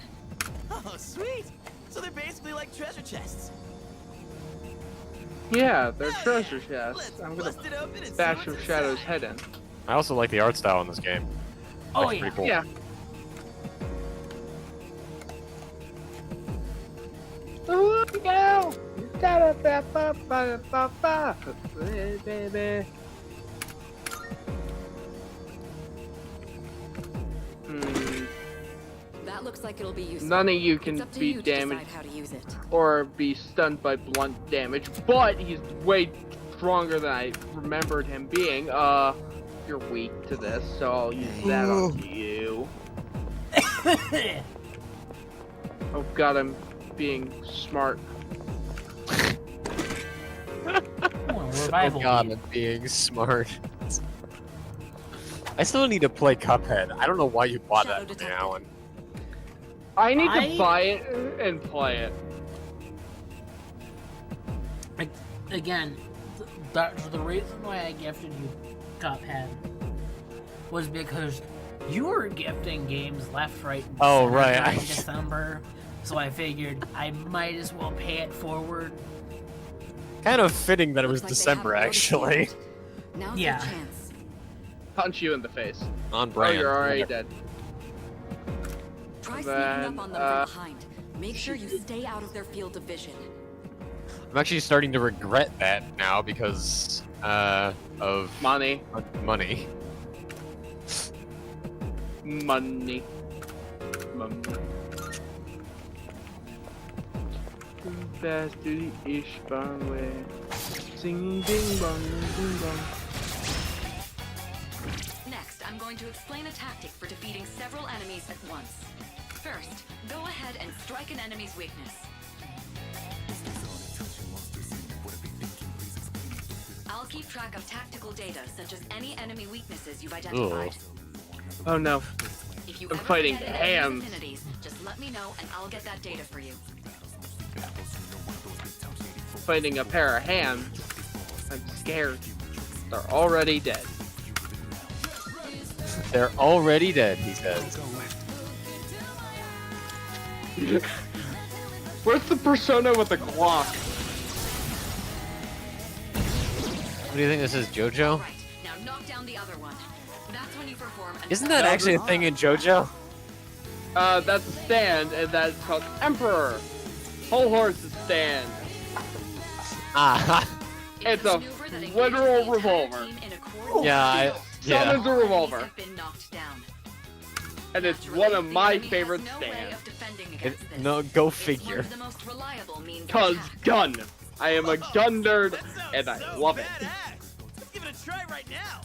Oh, sweet. So they're basically like treasure chests. Yeah, they're treasure chests. I'm gonna Bust it open and see bash what's of Shadow's inside. head in. I also like the art style in this game. Oh, Looks yeah. pretty cool. Yeah. Ooh, go! Da-da-ba-ba-ba-ba-ba. Baby. That looks like it'll be useful. None of you It's can up to be you to decide damaged how to use it. or be stunned by blunt damage, but he's way stronger than I remembered him being. You're weak to this, so I'll use that on you. Oh god, I'm being smart. Revival. Oh god, I'm being smart. I still need to play Cuphead. I don't know why you bought that for me, Alan. I need to buy it and play it. Again, the reason why I gifted you Cuphead was because you were gifting games left, right, and Oh, center right. during December, so I figured I might as well pay it forward. Kind of fitting that it was Looks like they December, haven't noticed actually. yet. Now's Yeah. your chance. Punch you in the face. On Oh, brand. you're already dead. Try Then, sneaking up on them from behind. Make sure you stay out of their field of vision. I'm actually starting to regret that now because of Money. Money. Money. Fast to the Ishban way. Singing ding bong, ding bong. Next, I'm going to explain a tactic for defeating several enemies at once. First, go ahead and strike an enemy's weakness. I'll keep track of tactical data, such as any enemy weaknesses you've identified. Oh no. If you I'm ever fighting get any hands. affinities, just let me know and I'll get that data for you. Fighting a pair of hands. I'm scared. They're already dead. They're already dead, he says. Where's the persona with the Glock? What do you think this is, JoJo? Right, now knock down the other one. That's when you perform an Isn't that actually a thing in JoJo? That's a stand, and that's called Emperor. Whole horse is stand. Ah. It's a literal revolver. Yeah, Summons a revolver. have been knocked down. And it's one of my favorite stands. No, go figure. The most reliable means of Cause attack. gun. I am a gun nerd, and I love it. Let's give it a try right now.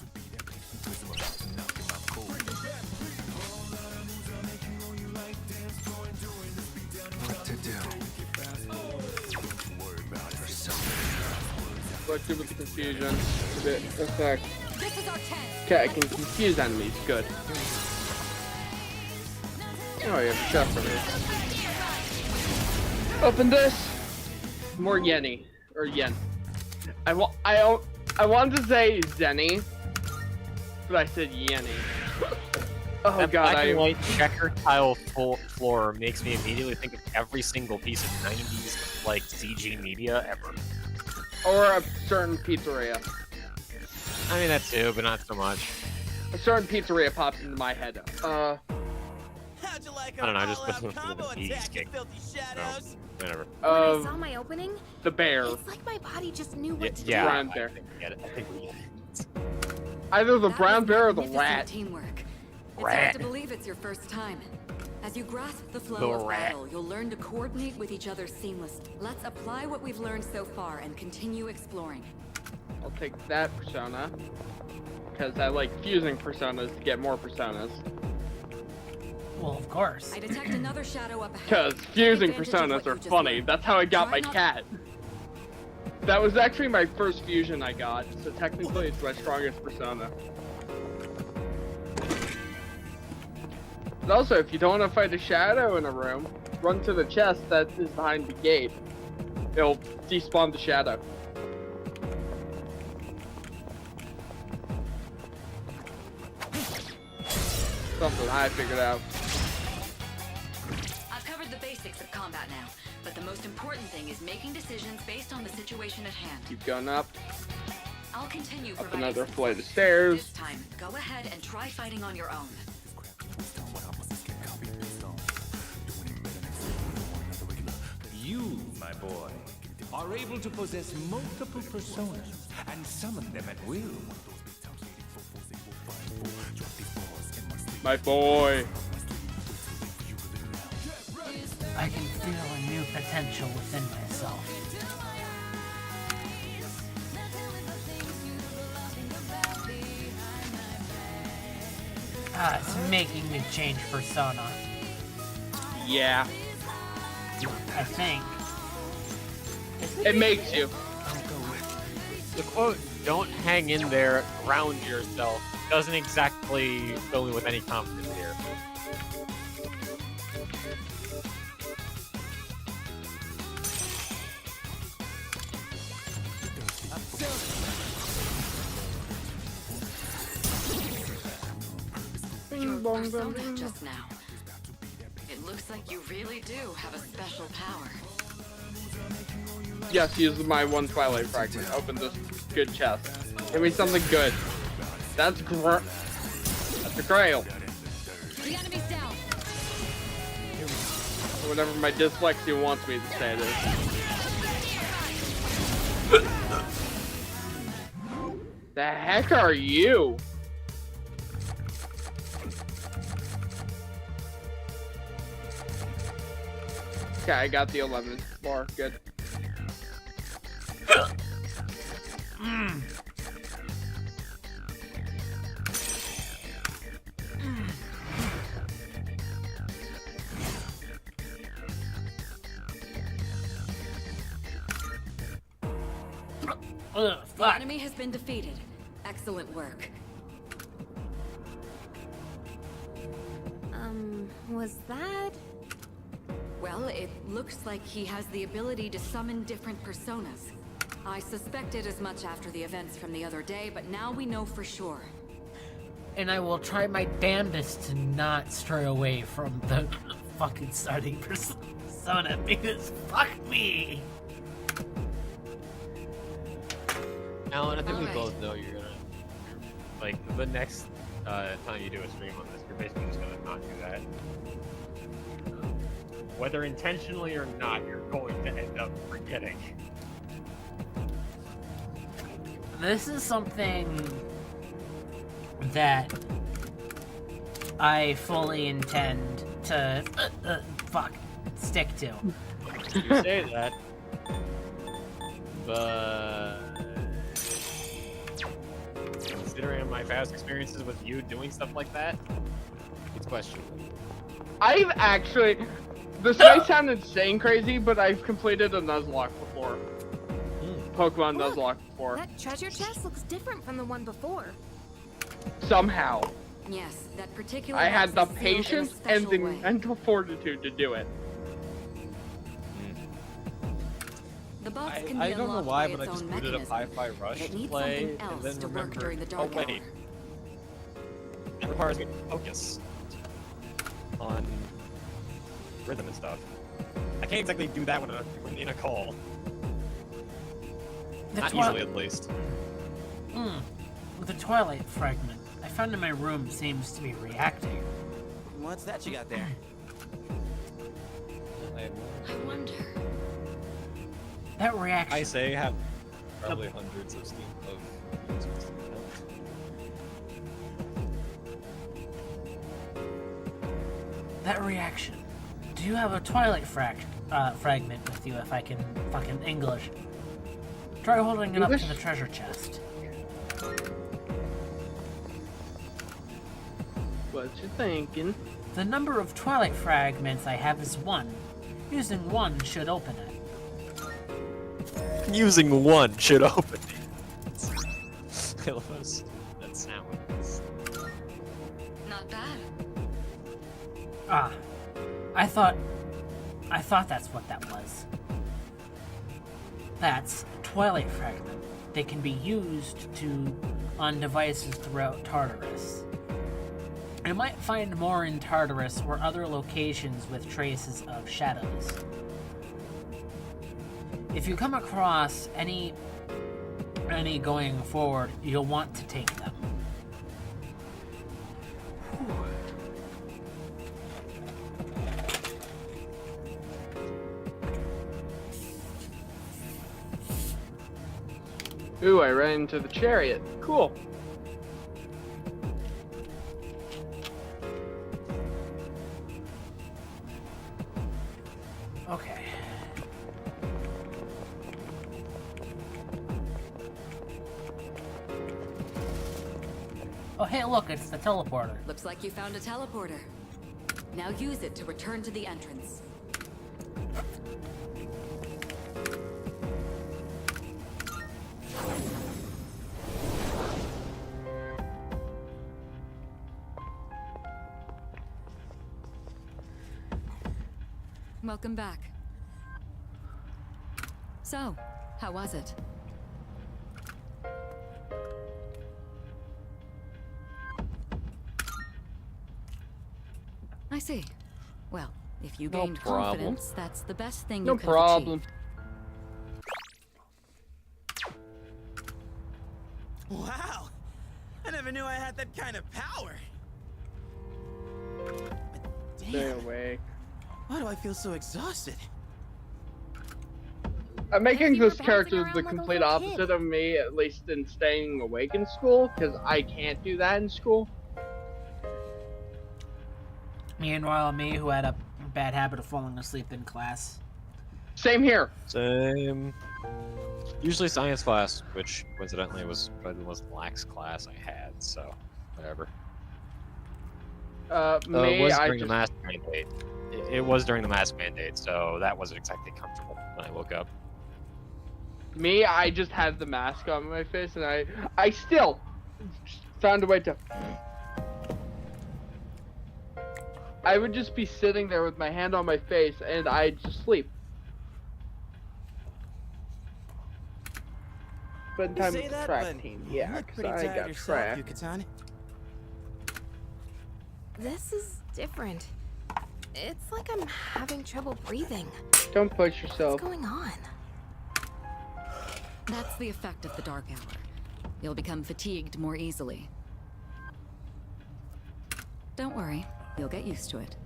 What to do? Let's do with the confusion. The effect. This is our chance. Okay, I can confuse enemies. Good. Oh, you have a chest for me. Open this. More Yenny or Yen. I wanted to say Zenny, but I said Yenny. Oh That god, black and white checker tile floor makes me immediately think of every single piece of 90s like CG media ever. Or a certain pizzeria. I mean that too, but not so much. A certain pizzeria pops into my head. How'd you like I don't know, I just all-out put something combo with the attack, you kick. filthy shadows? Whatever. When I saw my opening, The bear. it's like my body just knew what to Yeah, Brown I bear. think we get it. I think we get it. Either the That brown was bear or the magnificent rat. Teamwork. It's Rat. hard to believe it's your first time. As you grasp the flow The of rat. battle, you'll learn to coordinate with each other seamlessly. Let's apply what we've learned so far and continue exploring. I'll take that persona. Because I like fusing personas to get more personas. Well, of course. I detect another shadow up ahead. Because Take fusing advantage of personas what you are just funny. learned. That's how I got Try my not- cat. That was actually my first fusion I got, so technically it's my strongest persona. But also, if you don't want to fight a shadow in a room, run to the chest that is behind the gate. It'll despawn the shadow. Something I figured out. I've covered the basics of combat now, but the most important thing is making decisions based on the situation at hand. Keep going up. I'll continue Up providing another support. flight of stairs. This time, go ahead and try fighting on your own. You, my boy, are able to possess multiple personas and summon them at will. My boy. I can feel a new potential within myself. It's making me change persona. Yeah. I think. It makes you. The quote, "Don't hang in there, ground yourself," doesn't exactly fill me with any confidence here. Your persona just now. It looks like you really do have a special power. Yes, use my one Twilight fragment. Open this good chest. Give me something good. That's a grail. The enemy's down. Or whatever my dyslexia wants me to say it is. The heck are you? Okay, I got the 11 bar. Good. The enemy has been defeated. Excellent work. Was that? Well, it looks like he has the ability to summon different personas. I suspected as much after the events from the other day, but now we know for sure. And I will try my damnedest to not stray away from the fucking starting persona because fuck me. Alan, I think we both know you're gonna, like, the next time you do a stream on this, you're basically just gonna not do that. Whether intentionally or not, you're going to end up forgetting. This is something that I fully intend to stick to. You say that, but considering my past experiences with you doing stuff like that, it's questionable. I've actually... This may sound insane crazy, but I've completed a Nuzlocke before. Pokemon Nuzlocke before. That treasure chest looks different from the one before. Somehow. Yes, that particular I had box the is sealed in a patience and special the way. mental fortitude to do it. The box can I be don't know unlocked why, by but I its just own booted up mechanism, Hi-Fi Rush but it to needs play, something and else then to work remembered, during the oh dark wait, hour. it requires me to focus on rhythm and stuff. I can't exactly do that when in a call. Not easily, at least. The Twilight fragment I found in my room seems to be reacting. What's that you got there? I wonder. That reaction. I say have probably hundreds of Steam users. That reaction. Do you have a Twilight fragment with you if I can fucking English? Try holding it up to the treasure chest. What you thinking? The number of Twilight fragments I have is 1. Using 1 should open it. Using 1 should open it. I love that sound. Not bad. Ah, I thought that's what that was. That's Twilight Fragment. They can be used on devices throughout Tartarus. I might find more in Tartarus or other locations with traces of shadows. If you come across any going forward, you'll want to take them. Ooh, I ran into the chariot. Cool. Okay. Oh, hey, look, it's the teleporter. Looks like you found a teleporter. Now use it to return to the entrance. Welcome back. So, how was it? I see. Well, if you No gained problem. confidence, that's the best thing No you could problem. Wow! I never knew I had that kind of power. But Stay damn, awake. why do I feel so exhausted? I'm making you were this character bouncing the around like a complete little opposite kid. of me, at least in staying awake in school, because I can't do that in school. Meanwhile, me, who had a bad habit of falling asleep in class. Same here. Same. Usually science class, which coincidentally was probably the most lax class I had, so whatever. Me, it was I during just... the mask mandate. It was during the mask mandate, so that wasn't exactly comfortable when I woke up. Me, I just had the mask on my face, and I still found a way to... I would just be sitting there with my hand on my face, and I'd just sleep. Spend You time say with the that, track but team. you Yeah, look because pretty I tired got yourself, track. Yucatan. This is different. It's like I'm having trouble breathing. Don't push yourself. What's going on? That's the effect of the dark hour. You'll become fatigued more easily. Don't worry, you'll get used to it.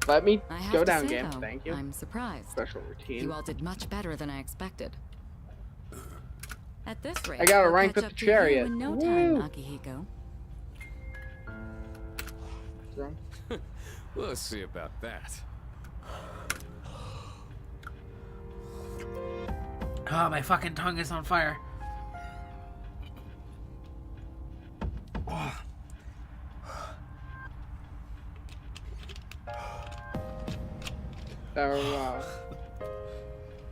Let me I have go to down, say, game. though, Thank you. I'm surprised. Special routine. You all did much better than I expected. At this rate, I got a we'll rank catch with up the to you chariot. in no time, Woo! Akihiko. We'll see about that. Oh, my fucking tongue is on fire.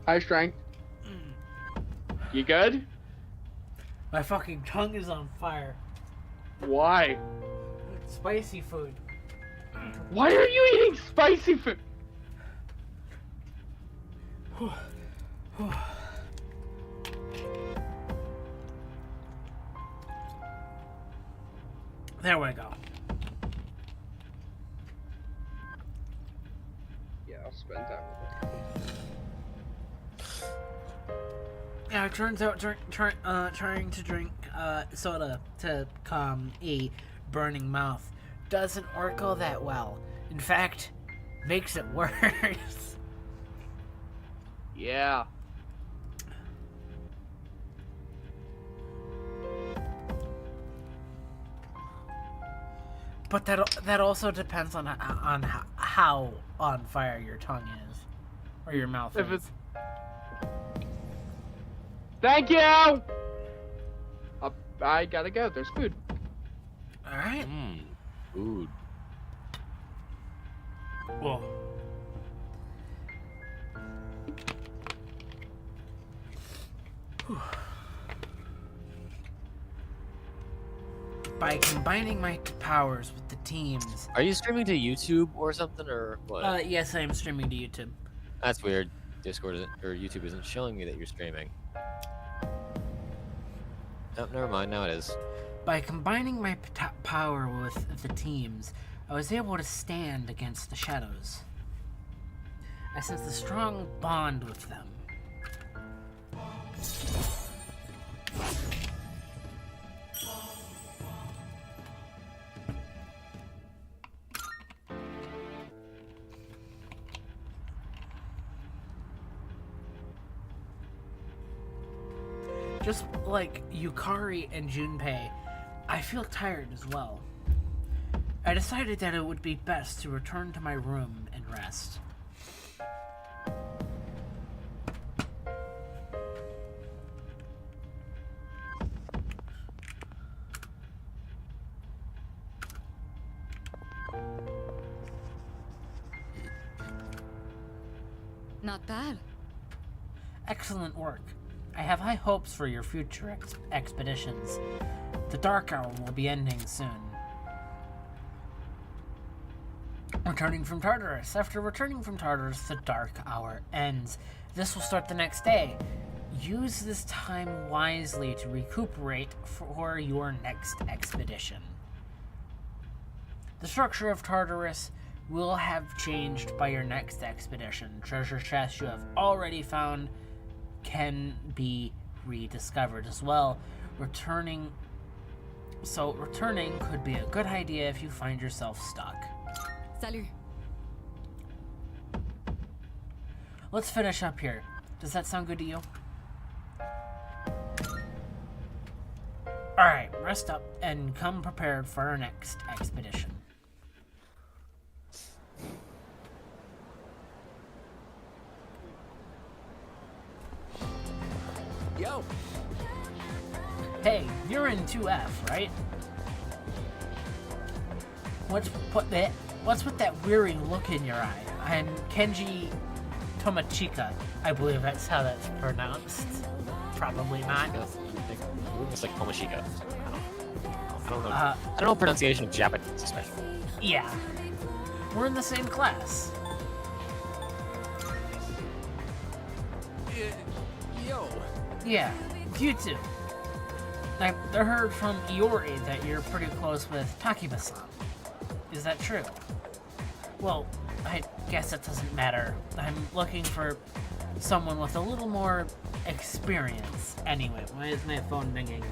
High strength. You good? My fucking tongue is on fire. Why? Spicy food. Why are you eating spicy food? There we go. Yeah, I'll spend time with Yeah, it turns out trying to drink soda to calm a burning mouth doesn't work all that well. In fact, makes it worse. Yeah. But that also depends on how on fire your tongue is, or your mouth If is. it's... Thank you! I gotta go. There's food. All right. Food. Well. By combining my powers with the teams. Are you streaming to YouTube or something, or what? Yes, I am streaming to YouTube. That's weird. Discord isn't, or YouTube isn't showing me that you're streaming. Oh, never mind. Now it is. By combining my power with the teams, I was able to stand against the shadows. I sensed a strong bond with them. Just like Yukari and Junpei, I feel tired as well. I decided that it would be best to return to my room and rest. Not bad. Excellent work. I have high hopes for your future expeditions. The Dark Hour will be ending soon. Returning from Tartarus. After returning from Tartarus, the Dark Hour ends. This will start the next day. Use this time wisely to recuperate for your next expedition. The structure of Tartarus will have changed by your next expedition. Treasure chests you have already found can be rediscovered as well. Returning could be a good idea if you find yourself stuck. Salut. Let's finish up here. Does that sound good to you? Alright, rest up and come prepared for our next expedition. Yo! Hey, you're in 2F, right? What's with that weary look in your eye? I'm Kenji Tomachika. I believe that's how that's pronounced. Probably not. It's like Tomashika. I don't know. I don't know pronunciation of Japanese, especially. Yeah. We're in the same class. Yo. Yeah, you too. I heard from Iori that you're pretty close with Takiba-san. Is that true? Well, I guess it doesn't matter. I'm looking for someone with a little more experience. Anyway, why is my phone ringing?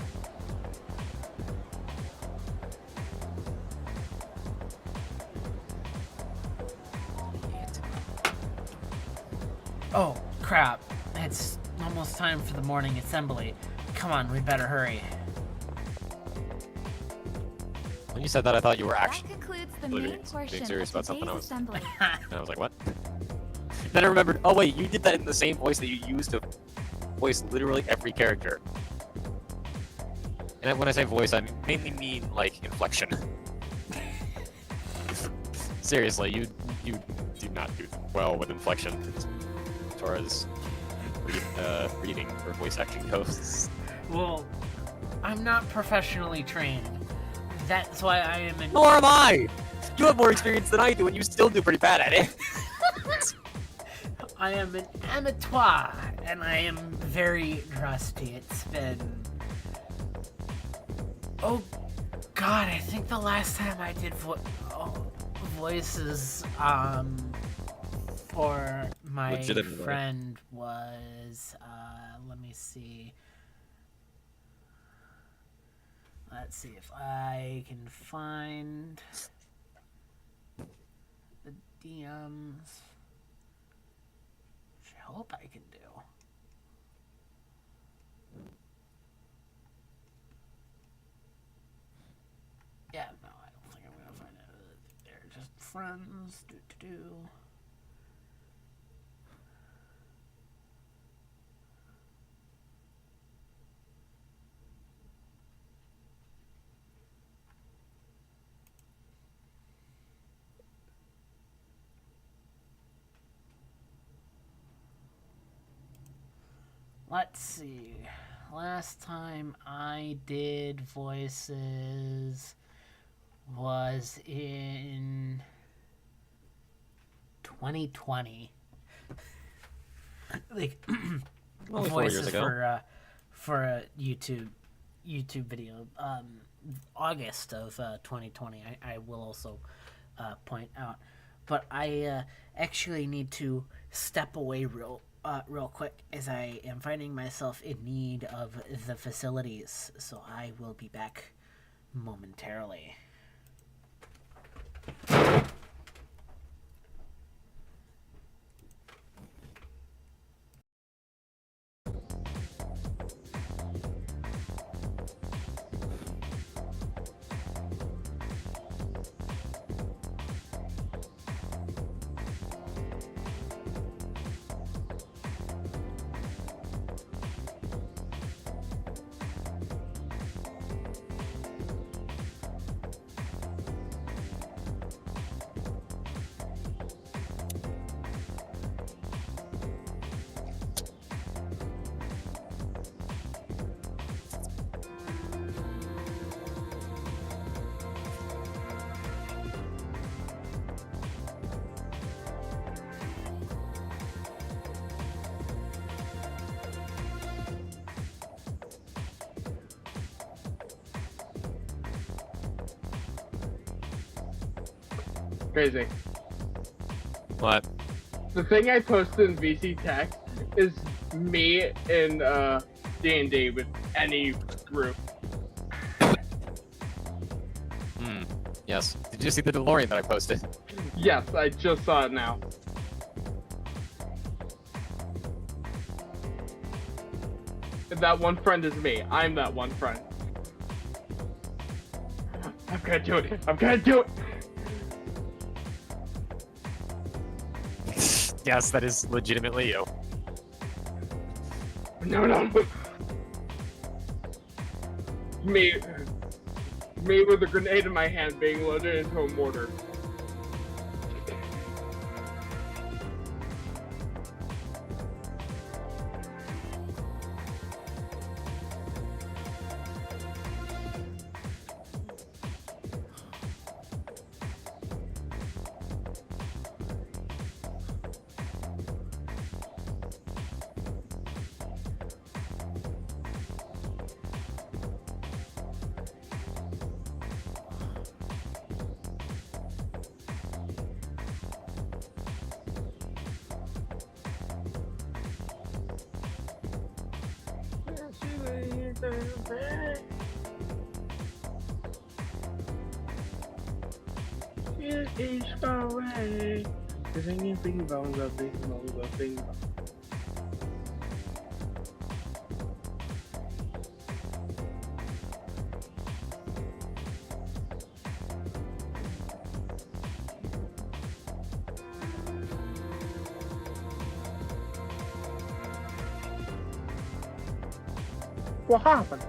Oh, crap. It's almost time for the morning assembly. Come on, we better hurry. When you said that, I thought you were actually That concludes the main portion being serious of about something. today's assembly. And I was like, what? Then I remembered, oh wait, you did that in the same voice that you used to voice literally every character. And when I say voice, I mainly mean, like, inflection. Seriously, you do not do well with inflection as far as reading or voice acting goes. Well, I'm not professionally trained. That's why I am in... Nor am I! You have more experience than I do, and you still do pretty bad at it. I am an amateur, and I am very rusty. It's been... Oh, God, I think the last time I did voices, for my friend was, let me see. Let's see if I can find the DMs, which I hope I can do. Yeah, no, I don't think I'm gonna find it. They're just friends. Let's see. last time I did voices was in 2020. Like Only 4 years voices ago. for a YouTube video. August of 2020. I will also point out, but I actually need to step away real quick as I am finding myself in need of the facilities. So I will be back momentarily. Crazy. What? The thing I posted in VC Tech is me in D&D with any group. Yes. Did you see the DeLorean that I posted? Yes, I just saw it now. That one friend is me. I'm that one friend. I'm gonna do it. I'm gonna do it. Yes, that is legitimately you. No. Me with a grenade in my hand being loaded into a mortar. Each far away. Cause I ain't thinking about thinking about. What happened?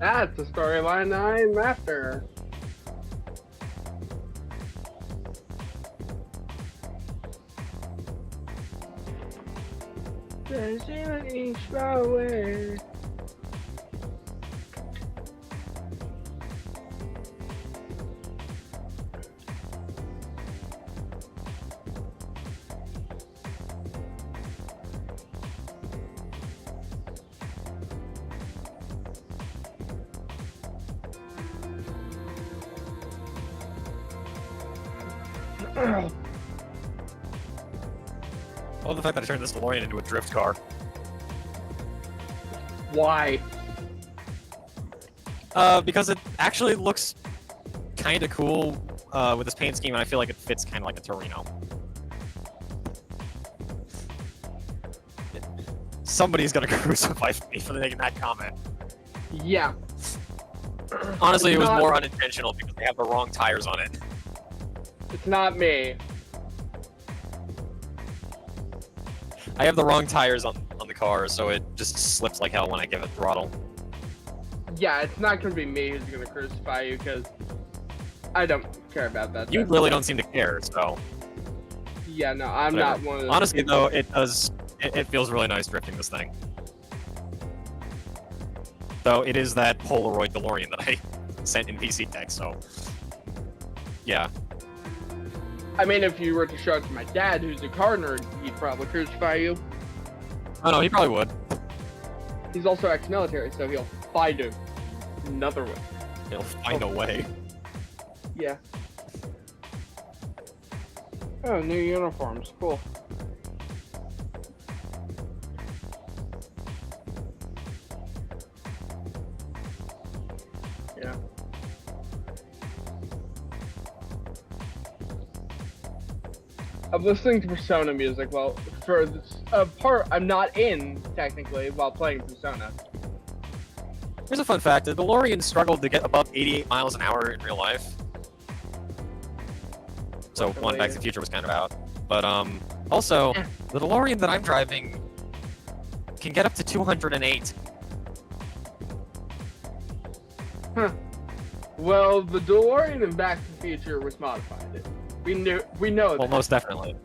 That's the storyline I'm after. Each far away. I love the fact that I turned this DeLorean into a drift car. Why? Because it actually looks kind of cool with this paint scheme, and I feel like it fits kind of like a Torino. Somebody's gonna crucify me for making that comment. Yeah. Honestly, it was more unintentional because they have the wrong tires on it. not me. I have the wrong tires on the car, so it just slips like hell when I give it throttle. Yeah, it's not gonna be me who's gonna crucify you, because I don't care about that. You really don't seem to care, so... Yeah, no, I'm whatever. not one of those Honestly, people. though, it does... It feels really nice drifting this thing. Though it is that Polaroid DeLorean that I sent in PC text, so... Yeah. I mean, if you were to show it to my dad, who's a car nerd, he'd probably crucify you. Oh no, he probably would. He's also ex-military, so he'll find another way. He'll find a way. Yeah. Oh, new uniforms. Cool. Yeah. I'm listening to Persona music while, for a part I'm not in, technically, while playing Persona. Here's a fun fact, the DeLorean struggled to get above 88 miles an hour in real life. So, one, Back to the Future was kind of out. But, also, the DeLorean that I'm driving can get up to 208. Huh. Well, the DeLorean in Back to the Future was modified. We know that. Well, most definitely.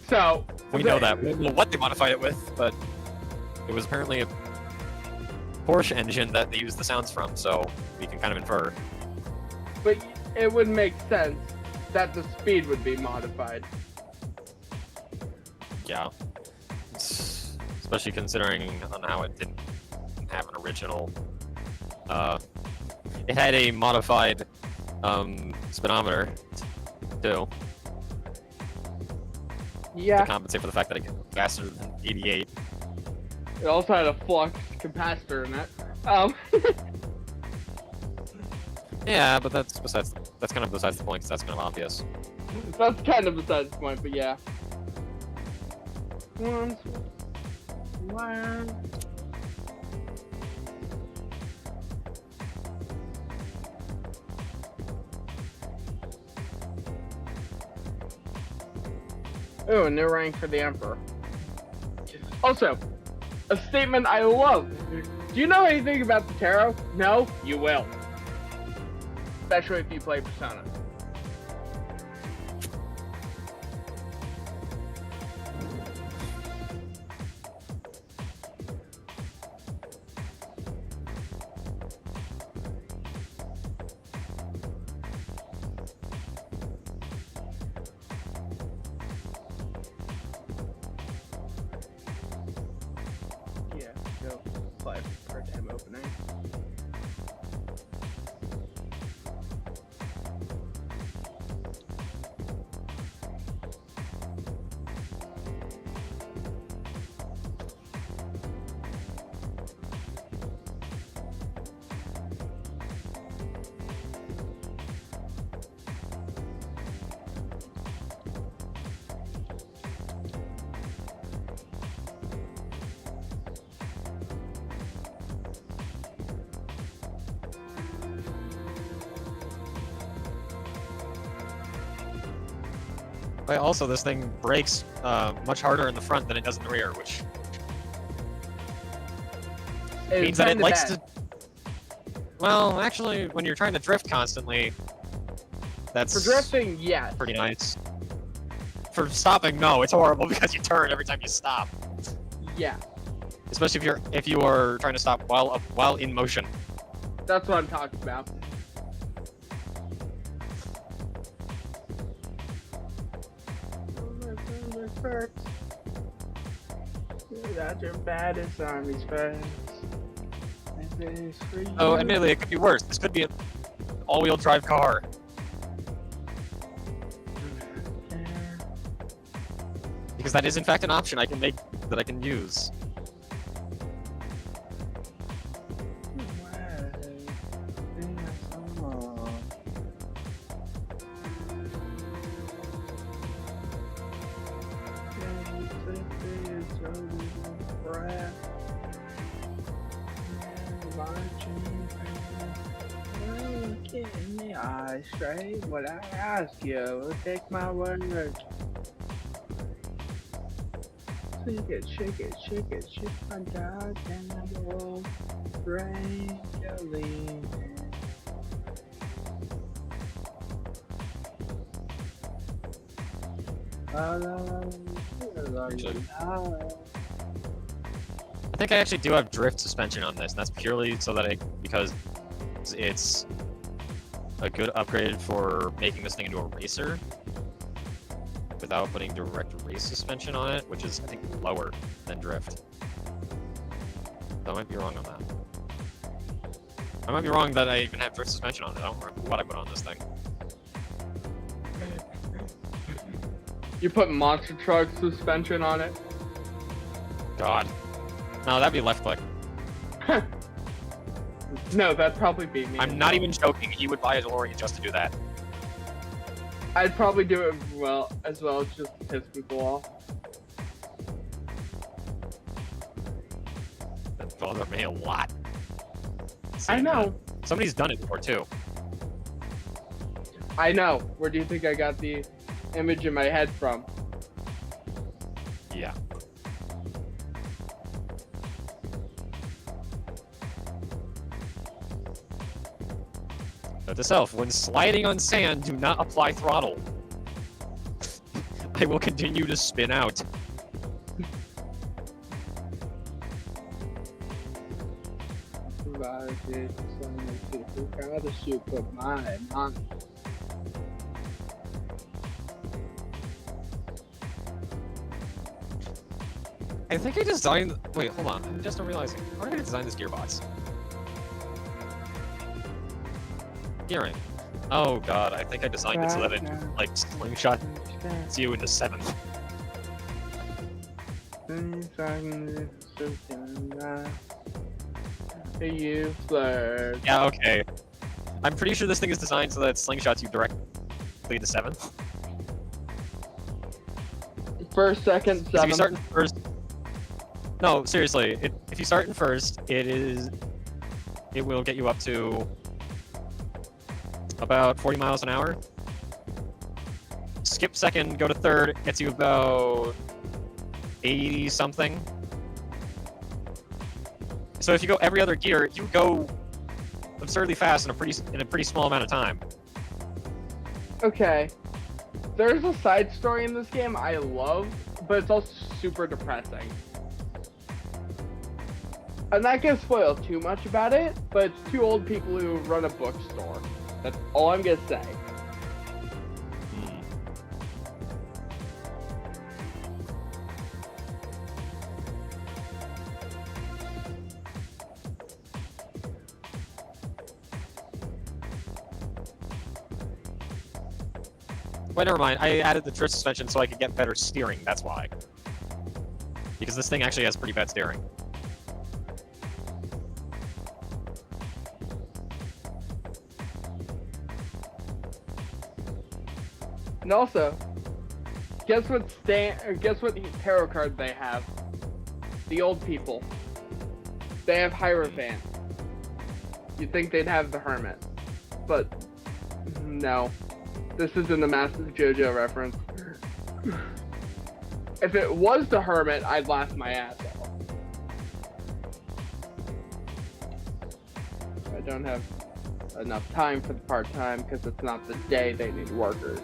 So... We know that. We don't know what they modified it with, but it was apparently a Porsche engine that they used the sounds from, so we can kind of infer. But it would make sense that the speed would be modified. Yeah. Especially considering on how it didn't have an original... it had a modified speedometer, too. Yeah. To compensate for the fact that it gets faster than 88. It also had a flux capacitor in it. Yeah, but that's kind of besides the point, because that's kind of obvious. That's kind of besides the point, but yeah. One. Oh, a new rank for the Emperor. Also, a statement I love. Do you know anything about the tarot? No? You will. Especially if you play Persona. Yeah, go apply for part-time opening. But also, this thing brakes much harder in the front than it does in the rear, which means that it likes to... Well, actually, when you're trying to drift constantly, that's... For drifting, yes. Pretty nice. For stopping, no, it's horrible because you turn every time you stop. Yeah. Especially if you are trying to stop while in motion. That's what I'm talking about. That's your baddest army's first. Oh, admittedly, it could be worse. This could be an all-wheel drive car. Because that is, in fact, an option I can make that I can use. I straight what I ask you. Take my word. Shake it, shake it, shake it, shake my goddamn ball. Rain, Jolene. I think I actually do have drift suspension on this, and that's purely so that because it's a good upgrade for making this thing into a racer without putting direct race suspension on it, which is, I think, lower than drift. I might be wrong on that. I might be wrong that I even have drift suspension on it. I don't remember what I put on this thing. You put monster truck suspension on it? God. No, that'd be left click. No, that'd probably be me. I'm not even joking. He would buy a DeLorean just to do that. I'd probably do it as well just to piss people off. That bothered me a lot. I know. Somebody's done it before too. I know. Where do you think I got the image in my head from? Yeah. Note to self, when sliding on sand, do not apply throttle. I will continue to spin out. Gotta shoot with my money. I think I designed... Wait, hold on. I'm just realizing. How did I design this gearbox? Gearing. Oh god, I think I designed it so that it, like, slingshot you into 7th. You flirt. Yeah, okay. I'm pretty sure this thing is designed so that it slingshots you directly into 7th. First, second, 7th. If you start in first... No, seriously. If you start in first, it will get you up to about 40 miles an hour. Skip second, go to third, gets you about 80 something. So if you go every other gear, you go absurdly fast in a pretty small amount of time. Okay. There's a side story in this game I love, but it's also super depressing. I'm not gonna spoil too much about it, but it's two old people who run a bookstore. That's all I'm gonna say. Wait, never mind. I added the drift suspension so I could get better steering, that's why. Because this thing actually has pretty bad steering. And also, guess what tarot card they have? The old people. They have Hierophant. You'd think they'd have the Hermit. But, no. This isn't a massive JoJo reference. If it was the Hermit, I'd laugh my ass off. I don't have enough time for the part-time because it's not the day they need workers.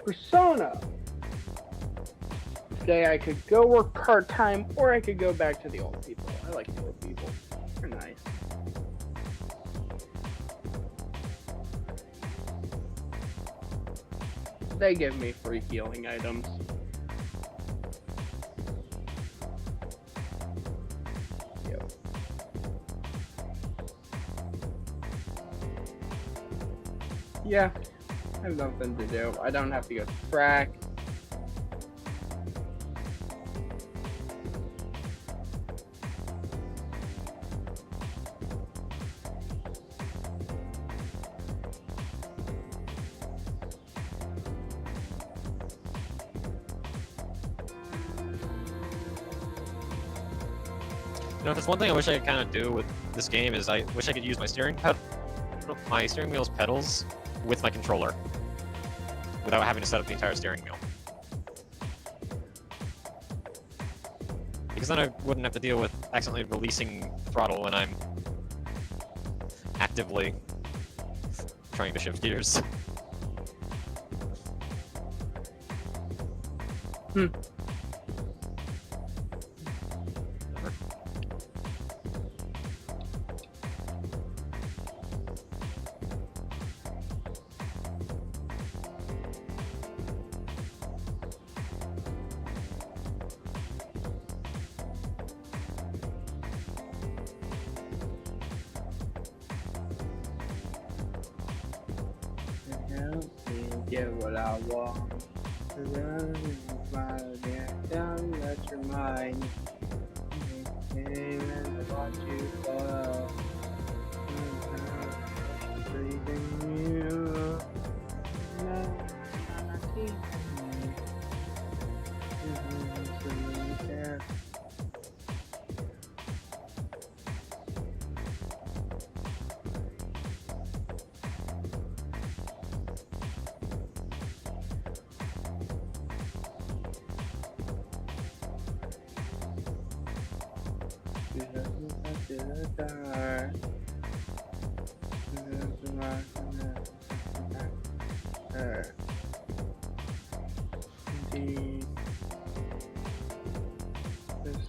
Persona! Today I could go work part-time, or I could go back to the old people. I like the old people. They're nice. They give me free healing items. Yep. Yeah. I have nothing to do. I don't have to go to track. You know, if there's one thing I wish I could kind of do with this game is I wish I could use my steering wheel's pedals with my controller without having to set up the entire steering wheel. Because then I wouldn't have to deal with accidentally releasing the throttle when I'm actively trying to shift gears. Get what I want. Down, let your mind. And watch you fall. Breathing you.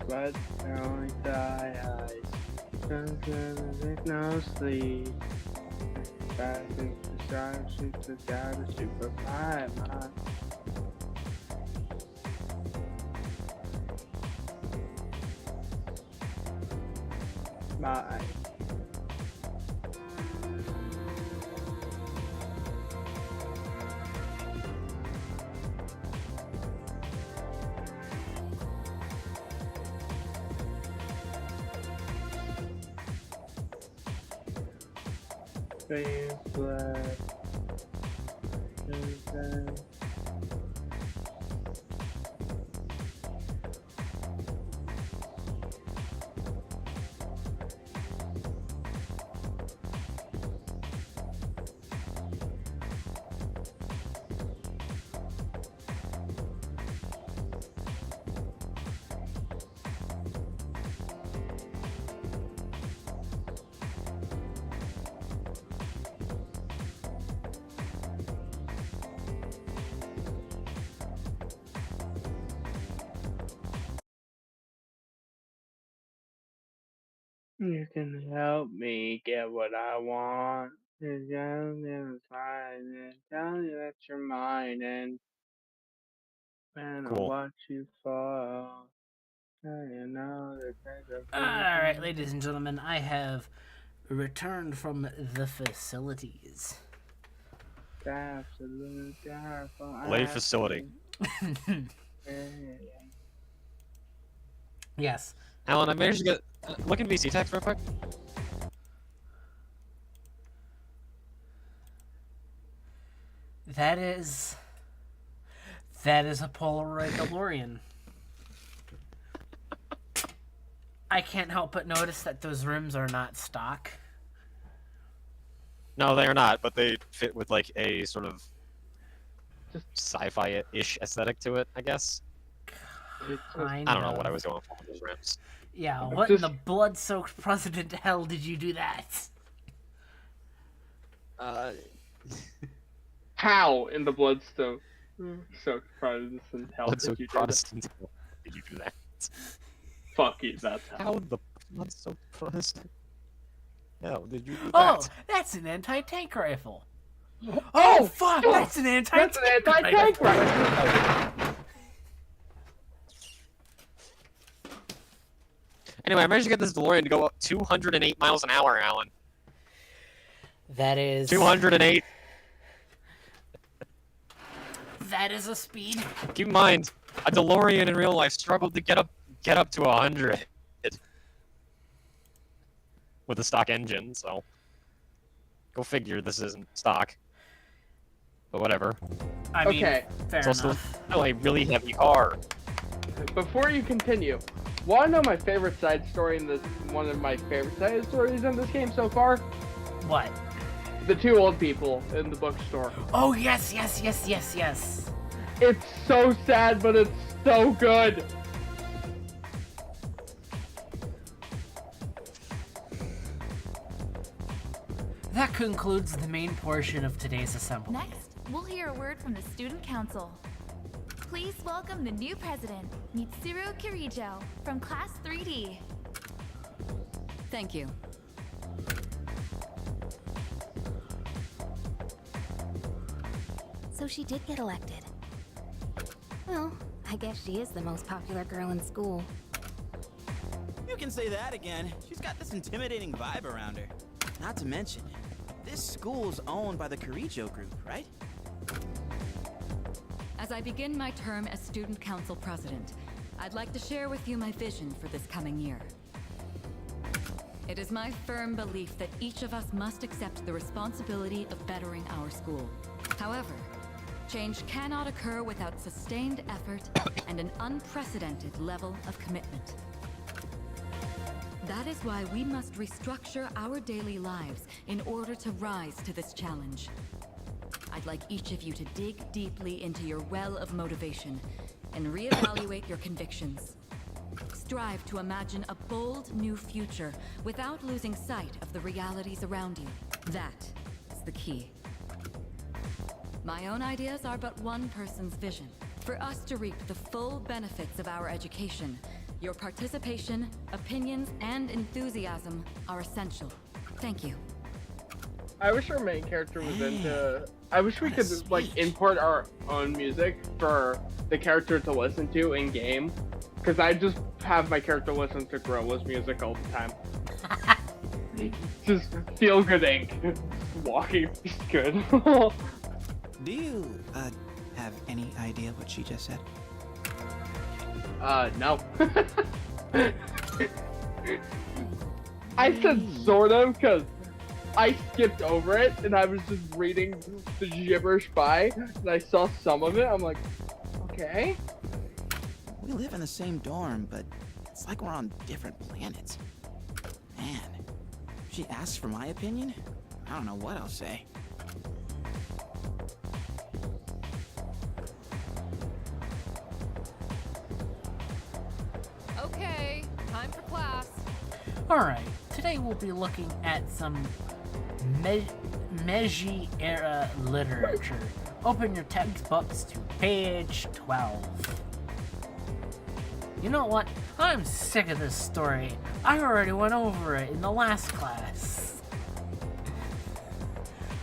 But only die eyes. There's no sleep. Back to the side, shoot the guy to super high, man. Bye. Black. You can help me get what I want. It's young and fine and tell you that you're mine and I'll Cool. watch you fall. You know that there's a Alright, ladies and gentlemen, I have returned from the facilities. Absolute Lay facility. Yes. Alan, I managed to get... look in VC text real quick. That is a Polaroid DeLorean. I can't help but notice that those rims are not stock. No, they are not, but they fit with like a sort of sci-fi-ish aesthetic to it, I guess. I don't know what I was going for with those rims. Yeah, what in the blood-soaked president hell did you do that? How in the bloodstone soaked Protestant hell did you do Protestant hell did you do that? Fuck you, that's how the blood-soaked Protestant hell did you do that? Oh, that's an anti-tank rifle. Oh fuck, that's an anti-tank rifle. Anyway, I managed to get this DeLorean to go up 208 miles an hour, Alan. That is 208. That is a speed. Keep in mind, a DeLorean in real life struggled to get up to 100 with a stock engine. So go figure. This isn't stock, but whatever. I mean, fair it's also enough. still a really heavy car. Before you continue, Want to know my favorite side story in this? One of my favorite side stories in this game so far? What? The two old people in the bookstore. Oh, yes, yes, yes, yes, yes. It's so sad, but it's so good. That concludes the main portion of today's assembly. Next, we'll hear a word from the Student Council. Please welcome the new president, Mitsuru Kirijo, from Class 3D. Thank you. So she did get elected. Well, I guess she is the most popular girl in school. You can say that again. She's got this intimidating vibe around her. Not to mention, this school's owned by the Kirijo group, right? As I begin my term as Student Council President, I'd like to share with you my vision for this coming year. It is my firm belief that each of us must accept the responsibility of bettering our school. However, change cannot occur without sustained effort and an unprecedented level of commitment. That is why we must restructure our daily lives in order to rise to this challenge. I'd like each of you to dig deeply into your well of motivation and reevaluate your convictions. Strive to imagine a bold new future without losing sight of the realities around you. That is the key. My own ideas are but one person's vision. For us to reap the full benefits of our education, your participation, opinions, and enthusiasm are essential. Thank you. I wish our main character was into... I wish we could, like, import our own music for the character to listen to in-game. Because I just have my character listen to Gorilla's music all the time. Just feel good ink. Walking is good. Do you, have any idea what she just said? No. I said sort of, because I skipped over it, and I was just reading the gibberish by, and I saw some of it, I'm like, okay. We live in the same dorm, but it's like we're on different planets. Man, if she asks for my opinion, I don't know what I'll say. Okay, time for class. Alright, today we'll be looking at some Meiji era literature. Open your textbooks to page 12. You know what? I'm sick of this story. I already went over it in the last class.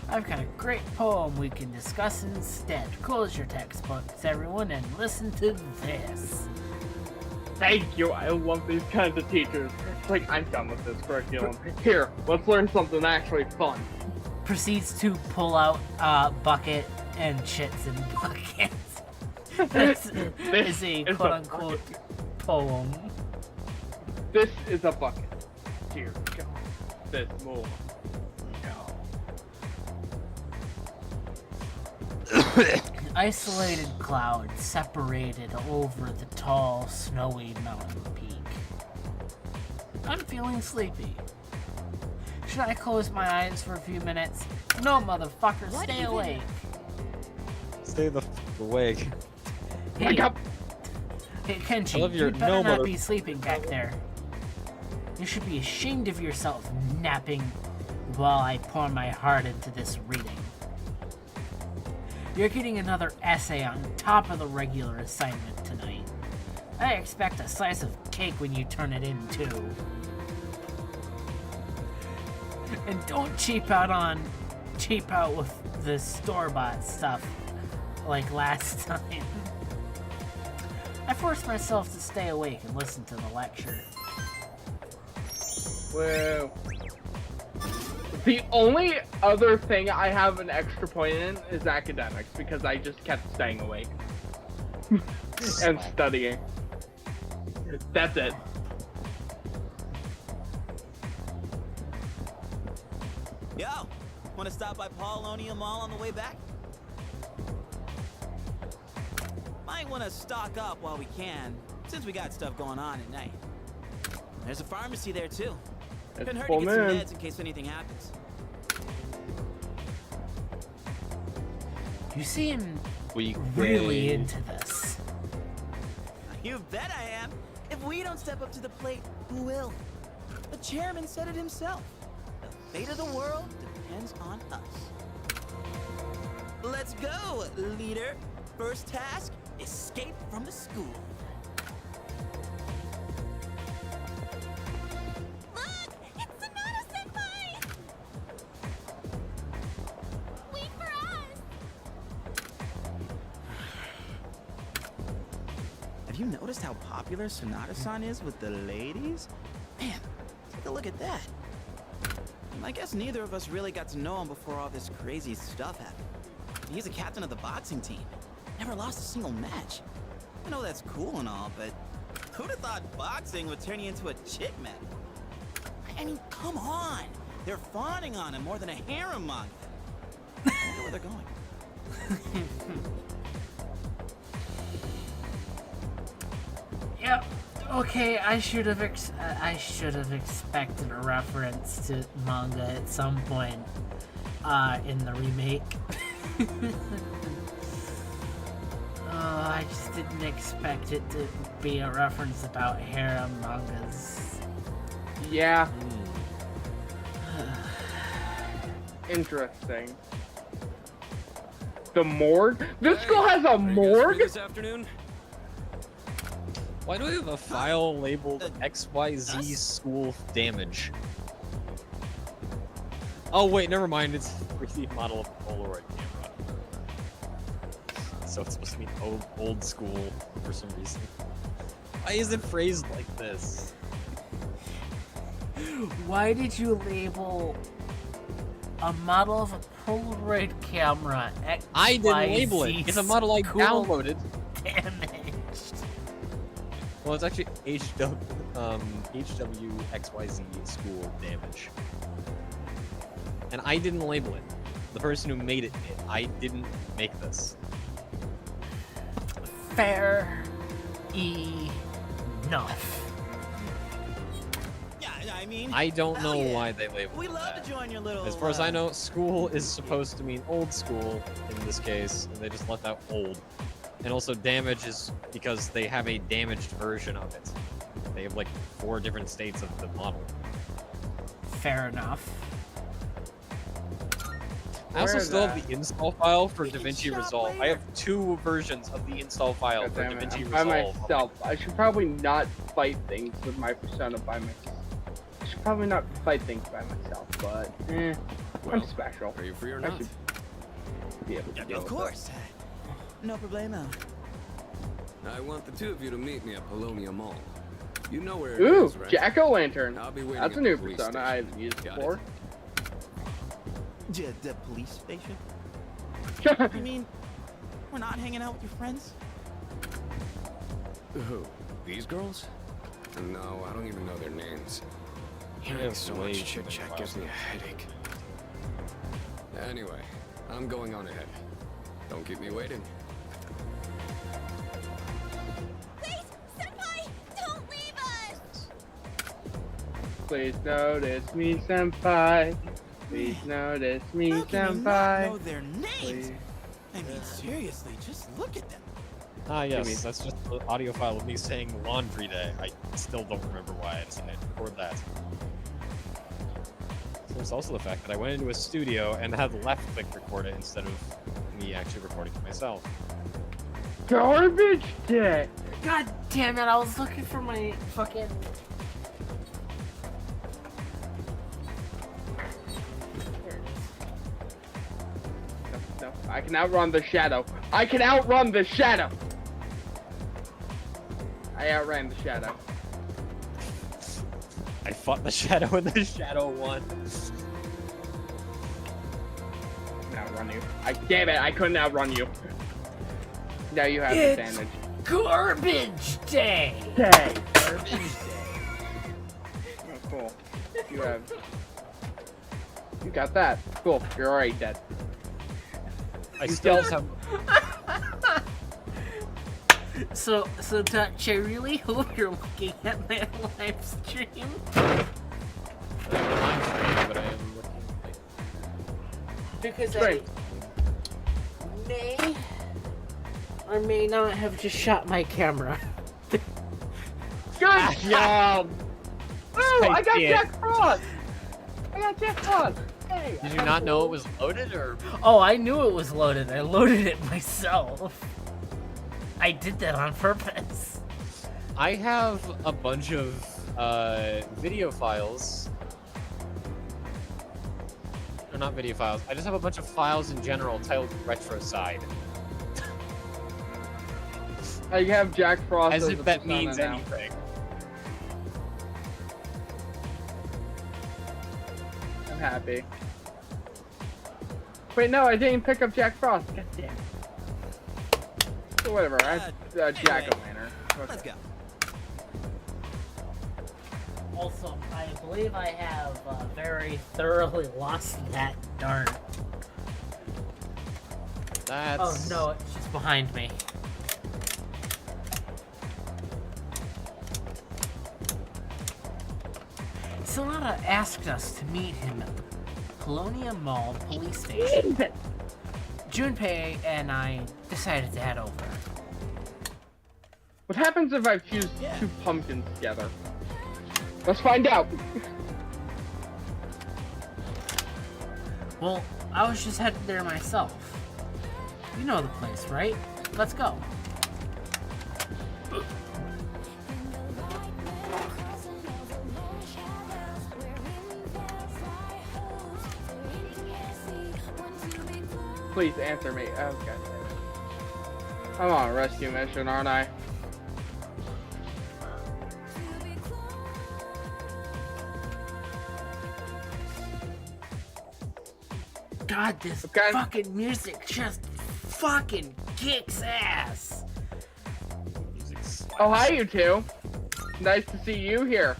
I've got a great poem we can discuss instead. Close your textbooks, everyone, and listen to this. Thank you, I love these kinds of teachers. It's like, I'm done with this curriculum. Here, let's learn something actually fun. Proceeds to pull out a bucket and shits in buckets. This is a quote-unquote poem. This is a bucket. Dear God, this more. Isolated clouds separated over the tall, snowy mountain peak. I'm feeling sleepy. Should I close my eyes for a few minutes? No, motherfucker, stay awake. Stay the f awake. Wake up! Hey, Kenji, I love your you better no not mother- be sleeping back there. You should be ashamed of yourself napping while I pour my heart into this reading. You're getting another essay on top of the regular assignment tonight. I expect a slice of cake when you turn it in, too. And don't cheap out with the store-bought stuff like last time. I forced myself to stay awake and listen to the lecture. Whoa. The only other thing I have an extra point in is academics, because I just kept staying awake. And studying. That's it. Yo, wanna stop by Paulonia Mall on the way back? Might wanna stock up while we can, since we got stuff going on at night. There's a pharmacy there too. It's Couldn't hurt full to get some moon. meds in case anything happens. You seem We really into this. You bet I am. If we don't step up to the plate, who will? The chairman said it himself. The fate of the world depends on us. Let's go, leader. First task, escape from the school. Look! It's Sonata-senpai! Wait for us! Have you noticed how popular Sonata-san is with the ladies? Man, take a look at that. I guess neither of us really got to know him before all this crazy stuff happened. He's a captain of the boxing team. Never lost a single match. I know that's cool and all, but who'd have thought boxing would turn you into a chick man? I mean, come on! They're fawning on him more than a harem manga. I wonder where they're going. Yep. Okay, I should have expected a reference to manga at some point in the remake. I just didn't expect it to be a reference about harem mangas. Yeah. Interesting. The morgue? This school has a morgue? This afternoon? Why do we have a file labeled XYZ school damage? Oh wait, never mind. It's a 3D model of a Polaroid camera. So it's supposed to be old school for some reason. Why is it phrased like this? Why did you label a model of a Polaroid camera XYZ I didn't label it. It's a model I school downloaded. Damaged. Well, it's actually HWXYZ school damage. And I didn't label it. The person who made it did. I didn't make this. Fair enough. Yeah, I mean, I don't know why they labeled we it love that. to join your little. As far as I know, school is supposed to mean old school in this case, and they just left out old. And also damage is because they have a damaged version of it. They have like 4 different states of the model. Fair enough. I also Where is still have that? the install file for DaVinci Resolve. I have 2 versions of the install file God for damn it, DaVinci I'm by Resolve. myself. I should probably not fight things with my persona by myself. I should probably not fight things by myself, but I'm Well, special. Are you free or I not? should be able to deal Of with course. No problemo. I want the 2 of you to meet me at Polonia Mall. You know where it. it Ooh, is, right? Jack-o'-lantern. I'll be waiting That's a at new the police persona I station. haven't used Got before. The police station? You mean we're not hanging out with your friends? Who? These girls? No, I don't even know their names. Hearing have so way much too chit many chat gives me a headache. Anyway, I'm going on ahead. Don't keep me waiting. Wait! Senpai! Don't leave us! Please notice me, senpai. Please notice me, How can you not know senpai. their names? Please. I mean, seriously, just look at them. Ah, Give me- yes, that's just the audio file of me saying laundry day. I still don't remember why I decided to record that. There's also the fact that I went into a studio and had left click record it instead of me actually recording it myself. Garbage day. God damn it, I was looking for my fucking... There it is. No, I can outrun the shadow. I can outrun the shadow. I outran the shadow. I fought the shadow and the shadow won. I can outrun you. Damn it, I couldn't outrun you. Now you have It's advantage. Garbage day! Garbage day. Oh, cool. You have. You got that. Cool. You're already dead. I You still still- have. So Dutch, I really hope you're looking at my live stream. But I am looking. Because I may or may not have just shot my camera. Good job! Oh, I got Jack Frost! I got Jack Frost! Hey, Did you not know it was loaded, or? Oh, I knew it was loaded. I loaded it myself. I did that on purpose. I have a bunch of video files. Or not video files. I just have a bunch of files in general titled Retro Side. I have Jack Frost As if a that persona means now. anything. I'm happy. Wait, no, I didn't pick up Jack Frost. God damn it. So whatever, I have Jack-o'-lantern. Let's go. Also, I believe I have very thoroughly lost that dart. That's... Oh no, it's just behind me. Sonata asked us to meet him at the Colonia Mall police station. Junpei and I decided to head over. What happens if I fuse two pumpkins together? Let's find out. Well, I was just headed there myself. You know the place, right? Let's go. Please answer me. Oh, God. I'm on a rescue mission, aren't I? God, this fucking music just fucking kicks ass. Oh, hi, you two. Nice to see you here.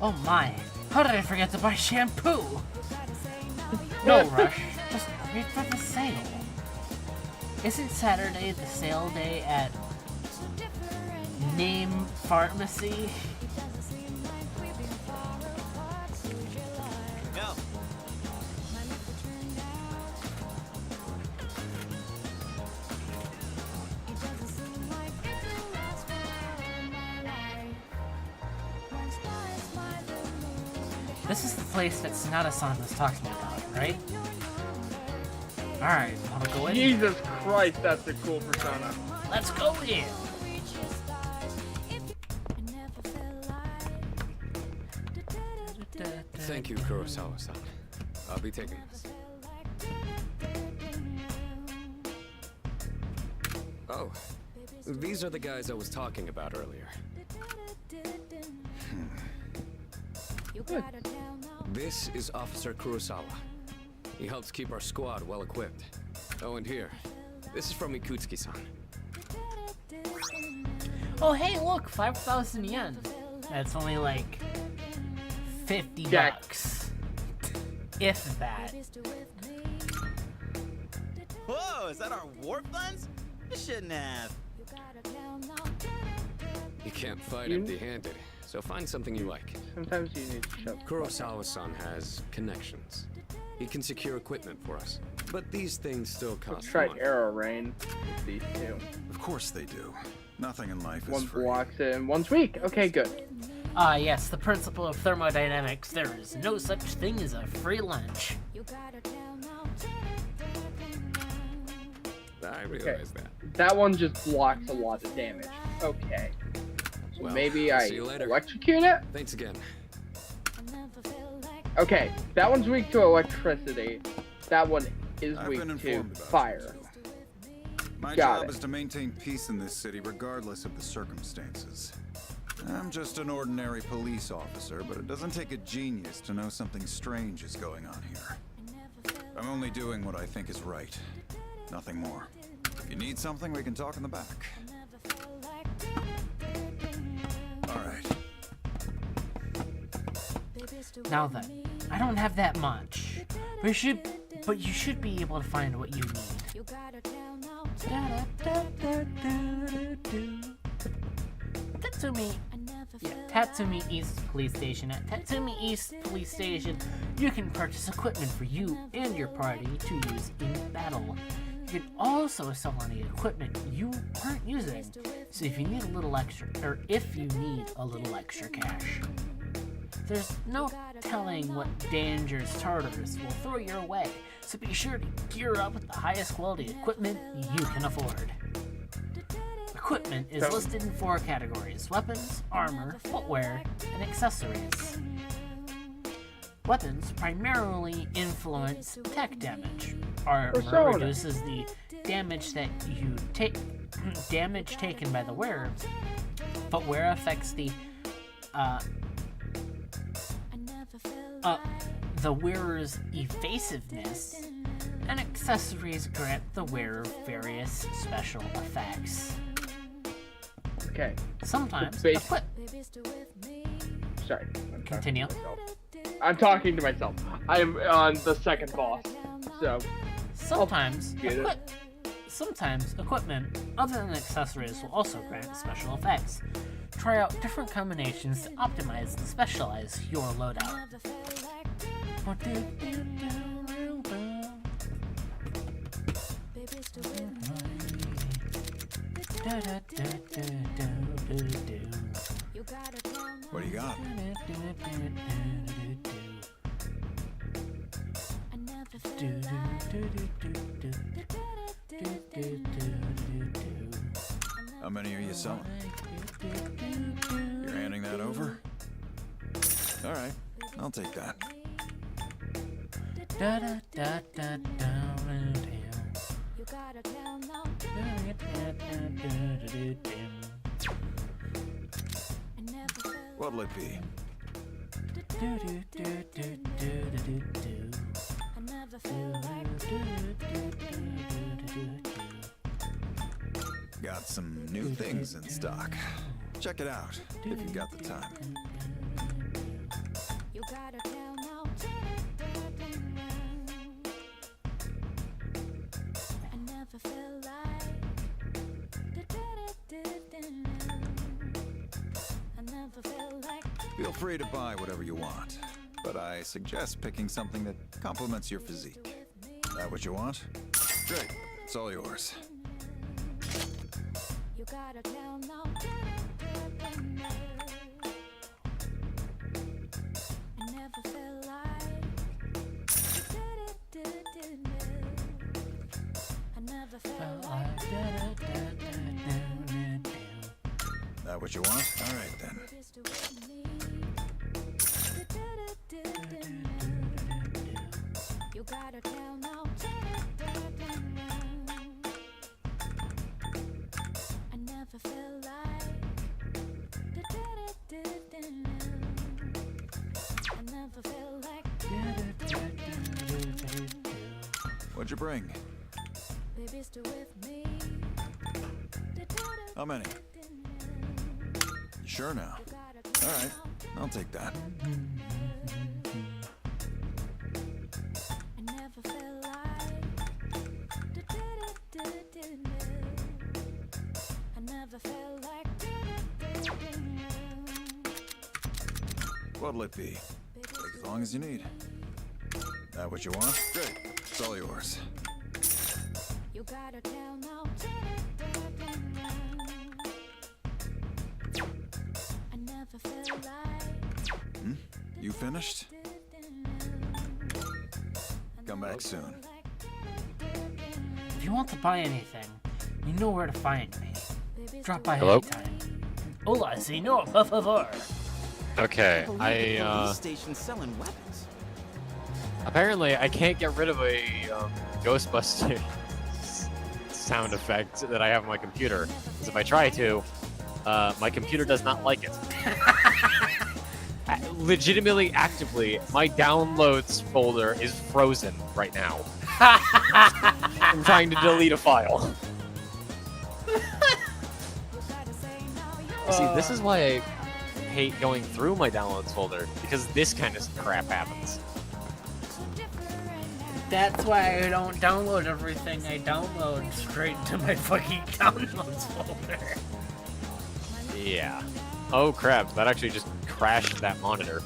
Oh my, how did I forget to buy shampoo? No rush, just wait for the sale. Isn't Saturday the sale day at Name Pharmacy? Go. This is the place that Sonata-san was talking about, right? Alright, wanna go in? Jesus Christ, that's a cool persona. Let's go in! Thank you, Kurosawa-san. I'll be taking this. Oh, these are the guys I was talking about earlier. This is Officer Kurosawa. He helps keep our squad well equipped. Oh, and here, this is from Ikutsuki-san. Oh hey, look, 5,000 yen. That's only like 50 Jack. bucks. If that. Whoa, is that our warp lens? You shouldn't have. You can't fight empty-handed, so find something you like. Sometimes you need to shut Kurosawa-san has connections. He can secure equipment for us. But these things still cost Let's try money. Arrow Rain. These two. Of course they do. Nothing in life is One free. blocks it and one's weak. Okay, good. Ah yes, the principle of thermodynamics. There is no such thing as a free lunch. I realize that. That one just blocks a lot of damage. Okay. So Well, maybe I'll I see you later. electrocute it? Thanks again. Okay, that one's weak to electricity. That one is I've weak been to informed about fire. My Got job it. is to maintain peace in this city regardless of the circumstances. I'm just an ordinary police officer, but it doesn't take a genius to know something strange is going on here. I'm only doing what I think is right. Nothing more. If you need something, we can talk in the back. Alright. Now then, I don't have that much. But you should be able to find what you need. Tatsumi East Police Station. At Tatsumi East Police Station, you can purchase equipment for you and your party to use in battle. You can also sell any equipment you aren't using. So if you need a little extra cash. There's no telling what dangers Tartarus will throw your way, so be sure to gear up with the highest quality equipment you can afford. Equipment is listed in 4 categories: weapons, armor, footwear, and accessories. Weapons primarily influence attack damage. Armor reduces the damage that you take, damage taken by the wearer. Footwear affects the wearer's evasiveness, and accessories grant the wearer various special effects. Okay. Sometimes Sorry. Continue. I'm talking to myself. I am on the second boss, so sometimes equipment other than accessories will also grant special effects. Try out different combinations to optimize and specialize your loadout. What do you got? How many are you selling? You're handing that over? Alright, I'll take that. What'll it be? Got some new things in stock. Check it out if you've got the time. Feel free to buy whatever you want, but I suggest picking something that complements your physique. That what you want? Great, it's all yours. That what you want? All right then. What'd you bring? How many? You sure now? Alright, I'll take that. What'll it be? Take as long as you need. That what you want? Great. It's all yours. You finished? Come back soon. If you want to buy anything, you know where to find me. Drop by Hello? anytime. Hola, señor, por favor. Okay, Police station selling weapons. Apparently, I can't get rid of a Ghostbuster sound effect that I have on my computer. Because if I try to, my computer does not like it. Legitimately, actively, my downloads folder is frozen right now. I'm trying to delete a file. See, this is why I hate going through my downloads folder, because this kind of crap happens. That's why I don't download everything I download straight to my fucking downloads folder. Yeah. Oh crap, that actually just crashed that monitor.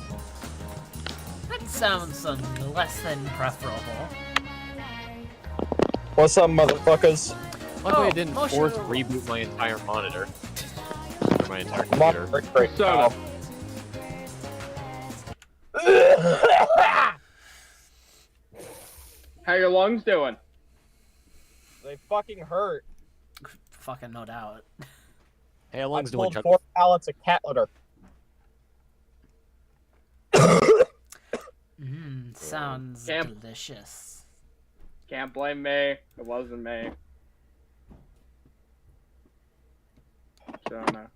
That sounds less than preferable. What's up, motherfuckers? Luckily, I didn't force reboot my entire monitor. Or my entire computer. Persona. How your lungs doing? They fucking hurt. Fucking no doubt. Hey, how long's I doing, pulled Chuck? 4 pallets of cat litter. Sounds delicious. Can't blame me. It wasn't me. Persona.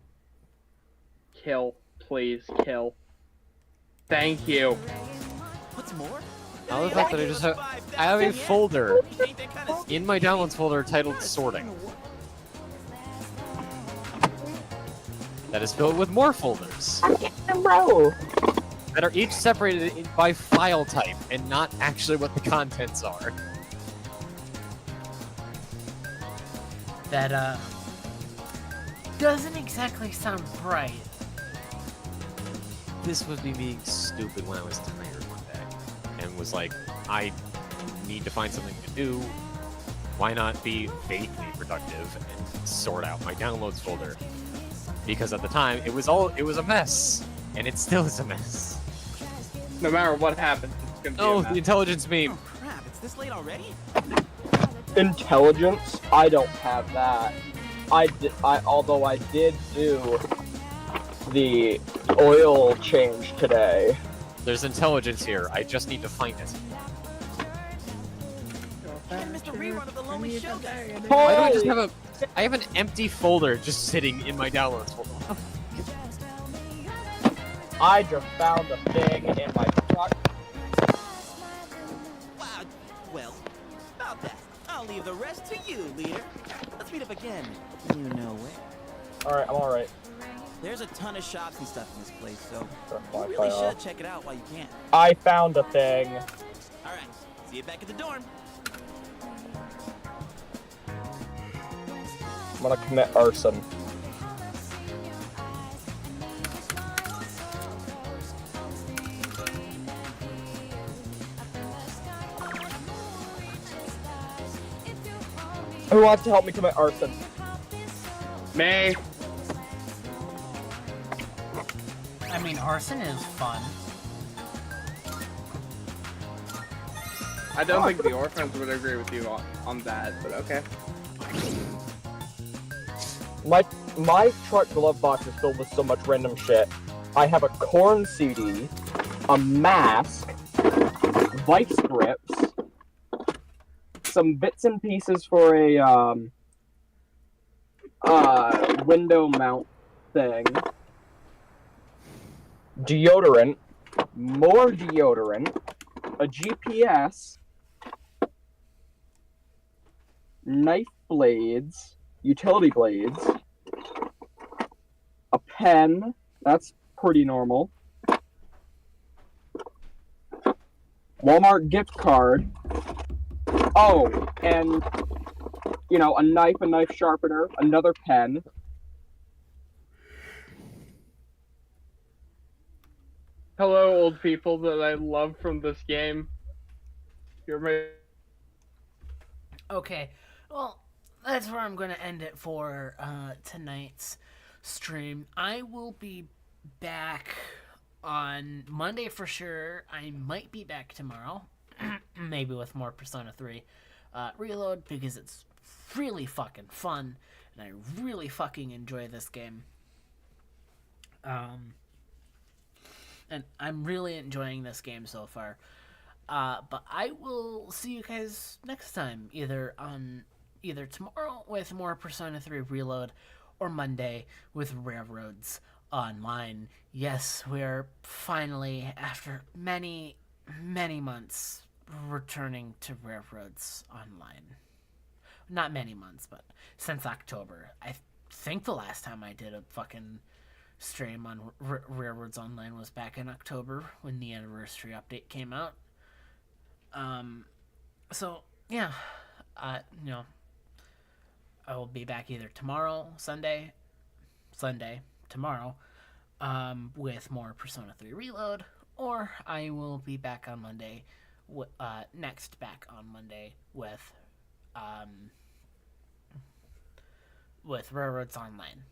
Kill. Please kill. Thank you. What's more? I love the fact that I have a folder in my downloads folder titled sorting. That is filled with more folders. That are each separated by file type and not actually what the contents are. That, doesn't exactly sound bright. This was me being stupid when I was tired one day. And was like, I need to find something to do. Why not be vaguely productive and sort out my downloads folder? Because at the time, it was a mess. And it still is a mess. No matter what happens, it's gonna be a Oh, mess. the intelligence meme. Crap, it's this late already? Intelligence? I don't have that. Although I did do the oil change today. There's intelligence here. I just need to find it. Mr. Rerun of the Lonely Shogun. Why do I just have I have an empty folder just sitting in my downloads folder. I just found a thing in my truck. Wow. Well, about that. I'll leave the rest to you, leader. Let's meet up again. You know where. Alright, I'm alright. There's a ton of shops and stuff in this place, so my you really file. should check it out while you can. I found a thing. All right. See you back at the dorm. I'm gonna commit arson. Who wants to help me commit arson? Me. I mean, arson is fun. I don't think the orphans would agree with you on that, but okay. My truck glove box is filled with so much random shit. I have a corn CD, a mask, vice grips, some bits and pieces for a window mount thing, deodorant, more deodorant, a GPS, knife blades, utility blades, a pen, that's pretty normal, Walmart gift card, oh, and, you know, a knife sharpener, another pen. Hello, old people that I love from this game. You're my... Okay, well, that's where I'm going to end it for tonight's stream. I will be back on Monday for sure. I might be back tomorrow, maybe with more Persona 3 Reload, because it's really fucking fun, and I really fucking enjoy this game. And I'm really enjoying this game so far. But I will see you guys next time, either tomorrow with more Persona 3 Reload, or Monday with Railroads Online. Yes, we're finally, after many, many months, returning to Railroads Online. Not many months, but since October. I think the last time I did a fucking stream on Railroads Online was back in October when the anniversary update came out. So yeah, you know, I will be back either tomorrow, Sunday, tomorrow, with more Persona 3 Reload, or I will be back on Monday, back on Monday with Railroads Online.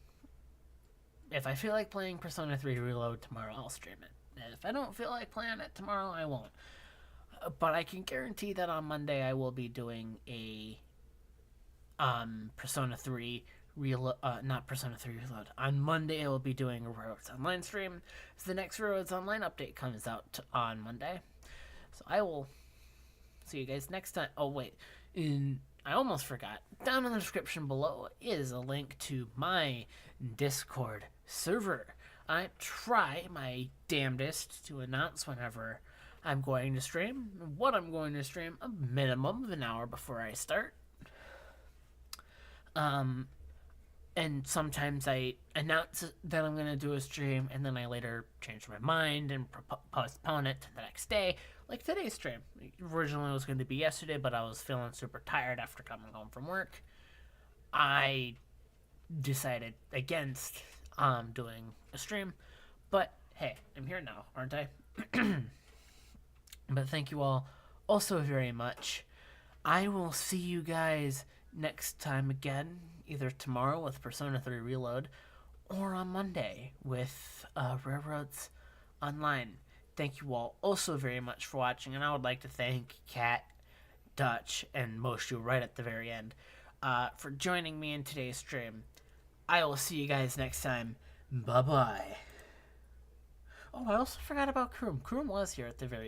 If I feel like playing Persona 3 Reload tomorrow, I'll stream it. If I don't feel like playing it tomorrow, I won't. But I can guarantee that on Monday I will be doing a Persona 3 Reload, not Persona 3 Reload. On Monday I will be doing a Railroads Online stream. So the next Railroads Online update comes out on Monday. So I will see you guys next time. Oh wait, I almost forgot. Down in the description below is a link to my Discord server. I try my damnedest to announce whenever I'm going to stream, what I'm going to stream, a minimum of an hour before I start. And sometimes I announce that I'm going to do a stream, and then I later change my mind and postpone it to the next day, like today's stream. Originally it was going to be yesterday, but I was feeling super tired after coming home from work. I decided against doing a stream, but hey, I'm here now, aren't I? But thank you all also very much. I will see you guys next time again, either tomorrow with Persona 3 Reload, or on Monday with Railroads Online. Thank you all also very much for watching, and I would like to thank Kat, Dutch, and Moshu right at the very end for joining me in today's stream. I will see you guys next time. Bye-bye. Oh, I also forgot about Kroom. Kroom was here at the very